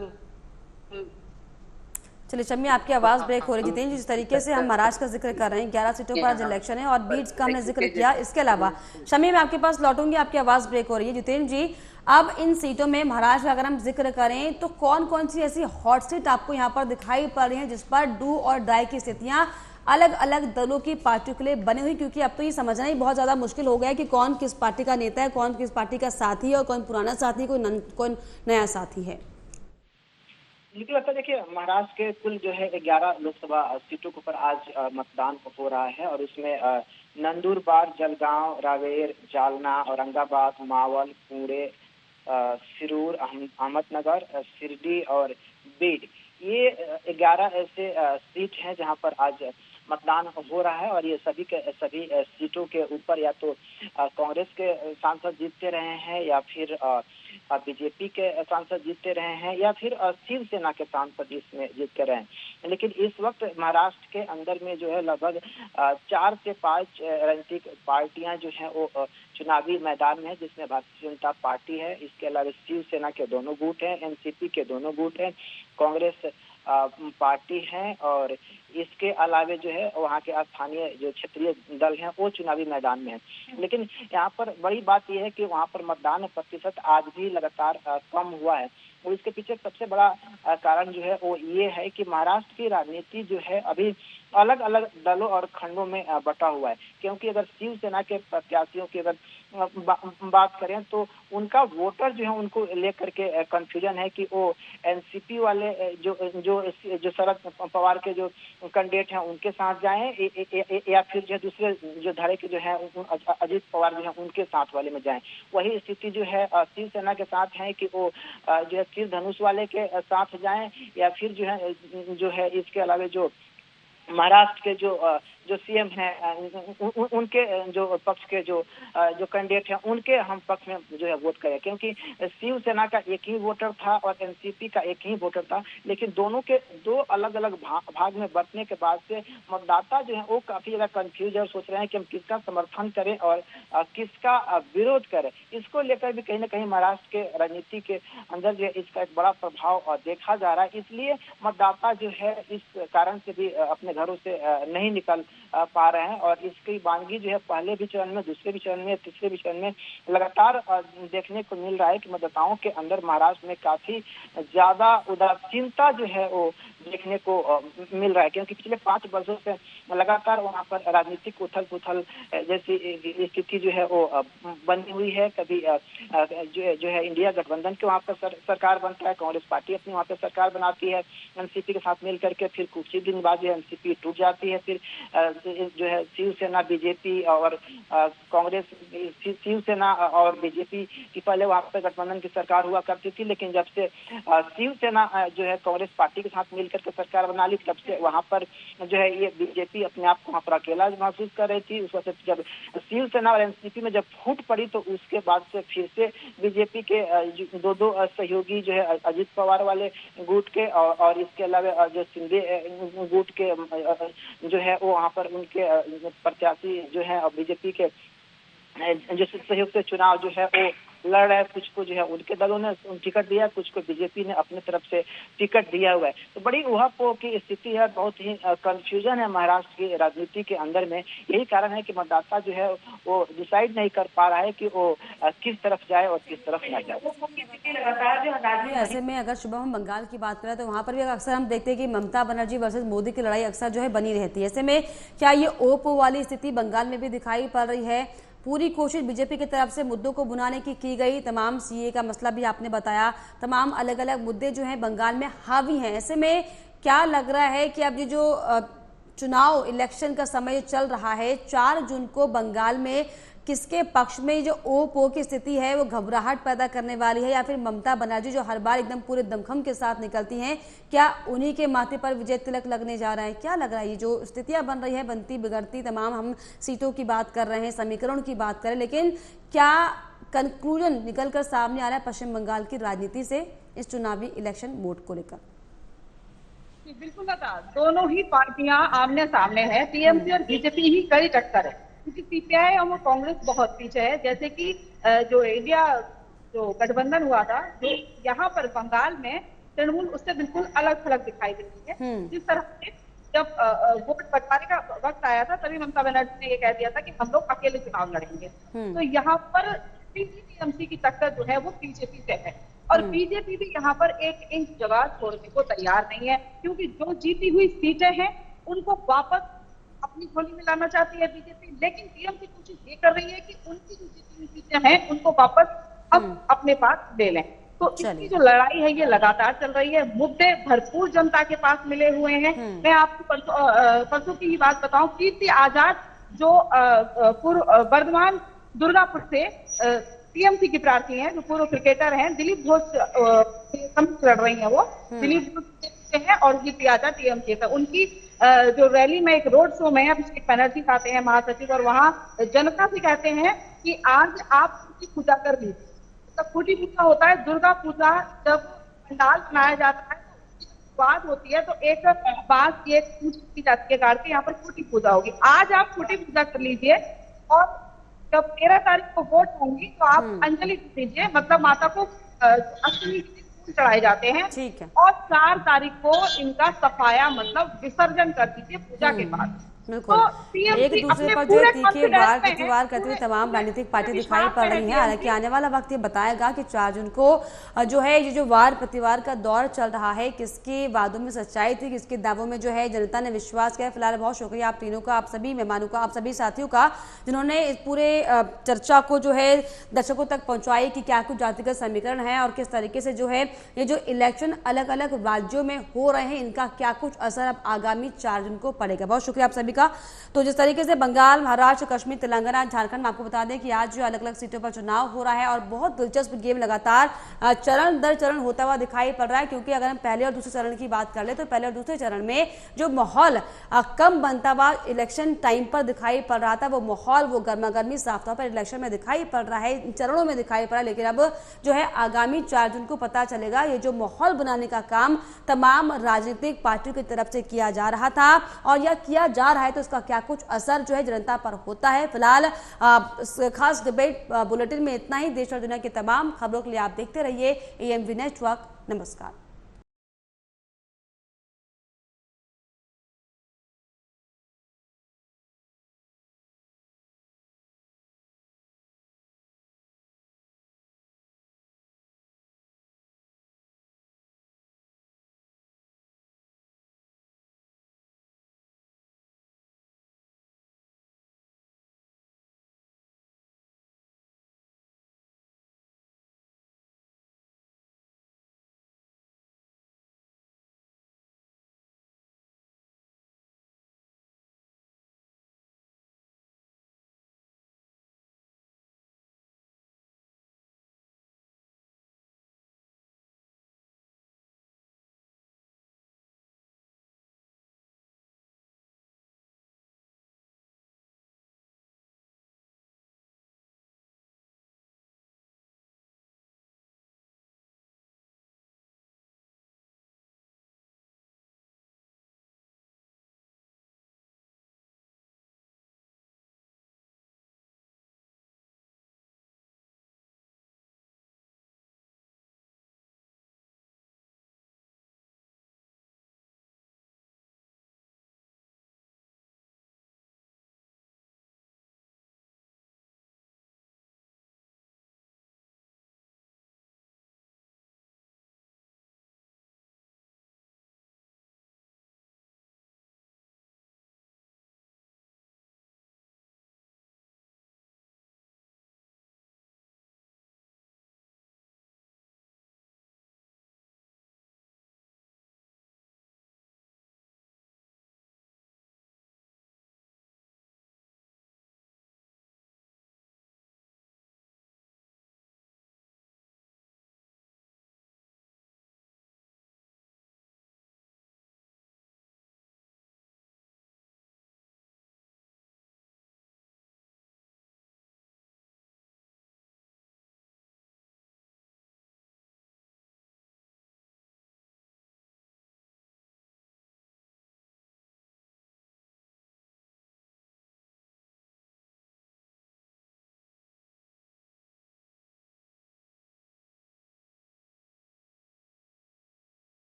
S1: चलिए शमी, आपकी आवाज ब्रेक हो रही। जितेंद्र, जिस तरीके से हम महाराष्ट्र का जिक्र कर रहे हैं, 11 सीटों पर आज इलेक्शन है और बीट्स का हमने जिक्र किया, इसके अलावा शमी मैं आपके पास लौटूंगी, आपकी आवाज ब्रेक हो रही है। जितेंद्र जी, अब इन सीटों में महाराष्ट्र का अगर हम जिक्र करें तो कौन कौन सी ऐसी हॉट सीट आपको यहाँ पर दिखाई पड़ रही है जिस पर डू और डाई की स्थितियां अलग अलग दलों की पार्टियों के लिए बनी हुई, क्योंकि अब तो ये समझना ही बहुत ज्यादा मुश्किल हो गया है कि कौन किस पार्टी का नेता है, कौन किस पार्टी का साथी है और कौन पुराना साथी, कौन नया साथी है?
S4: मुझे लगता है, देखिए, महाराष्ट्र के कुल जो है 11 लोकसभा सीटों के ऊपर आज मतदान हो रहा है, और इसमें नंदुरबार, जलगांव, रावेर, जालना, औरंगाबाद, मावल, पुणे, सिरूर, अहमदनगर, शिरडी और बीड, ये 11 ऐसे सीट हैं जहां पर आज मतदान हो रहा है। और ये सभी सीटों के ऊपर या तो कांग्रेस के सांसद जीतते रहे हैं या फिर बीजेपी के सांसद जीतते रहे हैं या फिर शिवसेना के सांसद इसमें जीतते रहे हैं। लेकिन इस वक्त महाराष्ट्र के अंदर में जो है लगभग 4 से 5 राजनीतिक पार्टियां जो है वो चुनावी मैदान में है, जिसमें भारतीय जनता पार्टी है, इसके अलावा शिवसेना के दोनों गुट हैं, एनसीपी के दोनों गुट हैं, कांग्रेस पार्टी है और इसके अलावे जो है वहाँ के स्थानीय जो क्षेत्रीय दल हैं वो चुनावी मैदान में है। लेकिन यहाँ पर बड़ी बात यह है कि वहाँ पर मतदान प्रतिशत आज भी लगातार कम हुआ है और इसके पीछे सबसे बड़ा कारण जो है वो ये है कि महाराष्ट्र की राजनीति जो है अभी अलग अलग दलों और खंडों में बटा हुआ है। क्योंकि अगर शिवसेना के प्रत्याशियों की अगर बात करें तो उनका वोटर जो है उनको लेकर के कंफ्यूजन है कि वो एनसीपी वाले जो शरद पवार के जो कैंडिडेट हैं उनके साथ जाएं या फिर जो दूसरे जो धारे के जो है अजीत पवार जो है उनके साथ वाले में जाएं। वही स्थिति जो है शिवसेना के साथ है कि वो जो है तीर धनुष वाले के साथ जाएं या फिर जो है इसके अलावा जो महाराष्ट्र के जो सीएम हैं उनके जो पक्ष के जो कैंडिडेट हैं उनके हम पक्ष में जो है वोट करें। क्योंकि शिवसेना का एक ही वोटर था और एनसीपी का एक ही वोटर था, लेकिन दोनों के दो अलग अलग भाग में बंटने के बाद से मतदाता जो है वो काफी ज्यादा कंफ्यूज और सोच रहे हैं कि हम किसका समर्थन करें और किसका विरोध करें। इसको लेकर भी कहीं ना कहीं महाराष्ट्र के राजनीति के अंदर जो है इसका एक बड़ा प्रभाव देखा जा रहा है। इसलिए मतदाता जो है इस कारण से भी अपने घरों से नहीं निकल पा रहे हैं और इसकी वानगी जो है पहले भी चरण में, दूसरे भी चरण में, तीसरे भी चरण में लगातार देखने को मिल रहा है कि मतदाताओं के अंदर महाराष्ट्र में काफी ज्यादा उदासीनता जो है वो देखने को मिल रहा है। क्योंकि पिछले 5 वर्षों से लगातार वहाँ पर राजनीतिक उथल पुथल जैसी स्थिति जो है वो बनी हुई है। कभी जो है इंडिया गठबंधन के वहाँ पर सरकार बनता है, कांग्रेस पार्टी अपनी वहाँ पर सरकार बनाती है एनसीपी के साथ मिल करके, फिर कुछ ही दिन बाद जो एनसीपी टूट जाती है, फिर जो है शिवसेना बीजेपी और कांग्रेस, शिवसेना और बीजेपी की पहले वहाँ पर गठबंधन की सरकार हुआ करती थी, लेकिन जब से शिवसेना जो है कांग्रेस पार्टी के साथ मिलकर के सरकार बना ली तब से वहाँ पर जो है ये बीजेपी अपने आप को वहाँ पर अकेला महसूस कर रही थी। उस वक्त जब शिवसेना और एनसीपी में जब फूट पड़ी तो उसके बाद से फिर से बीजेपी के दो सहयोगी जो है अजीत पवार वाले गुट के और इसके अलावा जो शिंदे गुट के जो है वो वहाँ पर उनके प्रत्याशी जो है और बीजेपी के जो सहयोग से चुनाव जो है वो लड़ रहे हैं। कुछ को जो है उनके दलों ने टिकट दिया, कुछ को बीजेपी ने अपने तरफ से टिकट दिया हुआ है। तो बड़ी उहापोह की स्थिति है, बहुत ही कंफ्यूजन है महाराष्ट्र की राजनीति के अंदर में। यही कारण है कि मतदाता जो है वो डिसाइड नहीं कर पा रहा है कि वो किस तरफ जाए और किस तरफ न जाए।
S1: ऐसे में अगर सुबह हम बंगाल की बात करें तो वहाँ पर भी अक्सर हम देखते हैं कि ममता बनर्जी वर्सेस मोदी की लड़ाई अक्सर जो है बनी रहती है। ऐसे में क्या ये ओपो वाली स्थिति बंगाल में भी दिखाई पड़ रही है? पूरी कोशिश बीजेपी की तरफ से मुद्दों को भुनाने की गई, तमाम सीए का मसला भी आपने बताया, तमाम अलग अलग मुद्दे जो हैं बंगाल में हावी हैं। ऐसे में क्या लग रहा है कि अब ये जो चुनाव इलेक्शन का समय चल रहा है 4 जून को बंगाल में किसके पक्ष में जो ओपो की स्थिति है वो घबराहट पैदा करने वाली है, या फिर ममता बनर्जी जो हर बार एकदम पूरे दमखम के साथ निकलती हैं, क्या उन्हीं के माथे पर विजय तिलक लगने जा रहा है? क्या लग रहा है ये जो स्थितियां बन रही है, बनती बिगड़ती, तमाम हम सीटों की बात कर रहे हैं, समीकरण की बात करें, लेकिन क्या कंक्लूजन निकल कर सामने आ रहा है पश्चिम बंगाल की राजनीति से इस चुनावी इलेक्शन वोट को लेकर?
S6: बिल्कुल लता, दोनों ही पार्टियां आमने सामने है, टीएमसी और बीजेपी ही कड़ी टक्कर है, क्योंकि सीपीआई और कांग्रेस बहुत पीछे है। जैसे कि जो इंडिया जो गठबंधन हुआ था, जो यहाँ पर बंगाल में तृणमूल उससे बिल्कुल अलग थलग दिखाई देती है। जिस तरह से जब वोट बंटवारे का वक्त आया था तभी ममता बनर्जी ने ये कह दिया था कि हम लोग अकेले चुनाव लड़ेंगे। तो यहाँ पर टीएमसी की टक्कर जो है वो बीजेपी से है और बीजेपी भी यहाँ पर 1 इंच जगह छोड़ने को तैयार नहीं है, क्योंकि जो जीती हुई सीटें हैं उनको वापस अपनी झोली में लाना चाहती है बीजेपी, लेकिन टीएमसी कोशिश ये कर रही है कि उनकी जो जीती हुई सीटें हैं उनको वापस हम अपने पास ले लें। तो इसकी जो लड़ाई है ये लगातार चल रही है, मुद्दे भरपूर जनता के पास मिले हुए हैं। मैं आपको परसों की ही बात बताऊं, कीर्ति आजाद जो वर्धमान दुर्गापुर से टीएमसी की प्रार्थी हैं, जो पूर्व क्रिकेटर हैं, दिलीप घोष लड़ रही हैं, वो दिलीप घोष हैं और कीर्ति आजाद टीएमसी का। उनकी जो रैली में एक रोड शो में अभिषेक बनर्जी आते हैं महासचिव, और वहां जनता से कहते हैं कि आज आप उजागर लीजिए, तब खूंटी पूजा होता है। दुर्गा पूजा जब पंडाल बनाया जाता है बात होती है तो एक बात ये पूजा की जाती है गाड़ के, यहाँ पर खूंटी पूजा होगी। आज आप खूंटी पूजा कर लीजिए और जब 13 तारीख को वोट होंगी तो आप अंजलि दीजिए, मतलब माता को अष्टमी के दिन फूल चढ़ाए जाते हैं।
S1: ठीक है।
S6: और 4 तारीख को इनका सफाया मतलब विसर्जन कर दीजिए पूजा के बाद।
S1: बिल्कुल एक दूसरे पर जो तीखे वार प्रतिवार करते हुए तमाम राजनीतिक पार्टी दिखाई पड़ रही हैं। हालांकि आने वाला वक्त ये बताएगा कि 4 जून को जो है ये जो वार प्रतिवार का दौर चल रहा है, किसके वादों में सच्चाई थी, किसके दावों में जो है जनता ने विश्वास किया। फिलहाल बहुत शुक्रिया आप तीनों का, आप सभी मेहमानों का, आप सभी साथियों का जिन्होंने इस पूरे चर्चा को जो है दर्शकों तक पहुंचाई कि क्या कुछ जातिगत समीकरण है और किस तरीके से जो है ये जो इलेक्शन अलग अलग राज्यों में हो रहे हैं इनका क्या कुछ असर अब आगामी 4 जून को पड़ेगा। बहुत शुक्रिया आप सभी का। तो जिस तरीके से बंगाल, महाराष्ट्र, कश्मीर, तेलंगाना, झारखंड में आपको बता दें कि आज जो अलग अलग सीटों पर चुनाव हो रहा है और बहुत दिलचस्प गेम लगातार चरण दर चरण होता हुआ दिखाई पड़ रहा है। क्योंकि अगर हम पहले और दूसरे चरण की बात कर ले तो पहले और दूसरे चरण में जो माहौल कम बनता हुआ इलेक्शन टाइम पर दिखाई पड़ रहा था, वो माहौल वो गर्मा गर्मी साफ तौर पर इलेक्शन में दिखाई पड़ रहा है, चरणों में दिखाई पड़ा है। लेकिन अब जो है आगामी 4 जून को पता चलेगा ये जो माहौल बनाने का काम तमाम राजनीतिक पार्टियों की तरफ से किया जा रहा था और यह किया जा रहा है तो इसका क्या कुछ असर जो है जनता पर होता है। फिलहाल खास डिबेट बुलेटिन में इतना ही। देश और दुनिया की तमाम खबरों के लिए आप देखते रहिए AMV नेटवर्क। नमस्कार।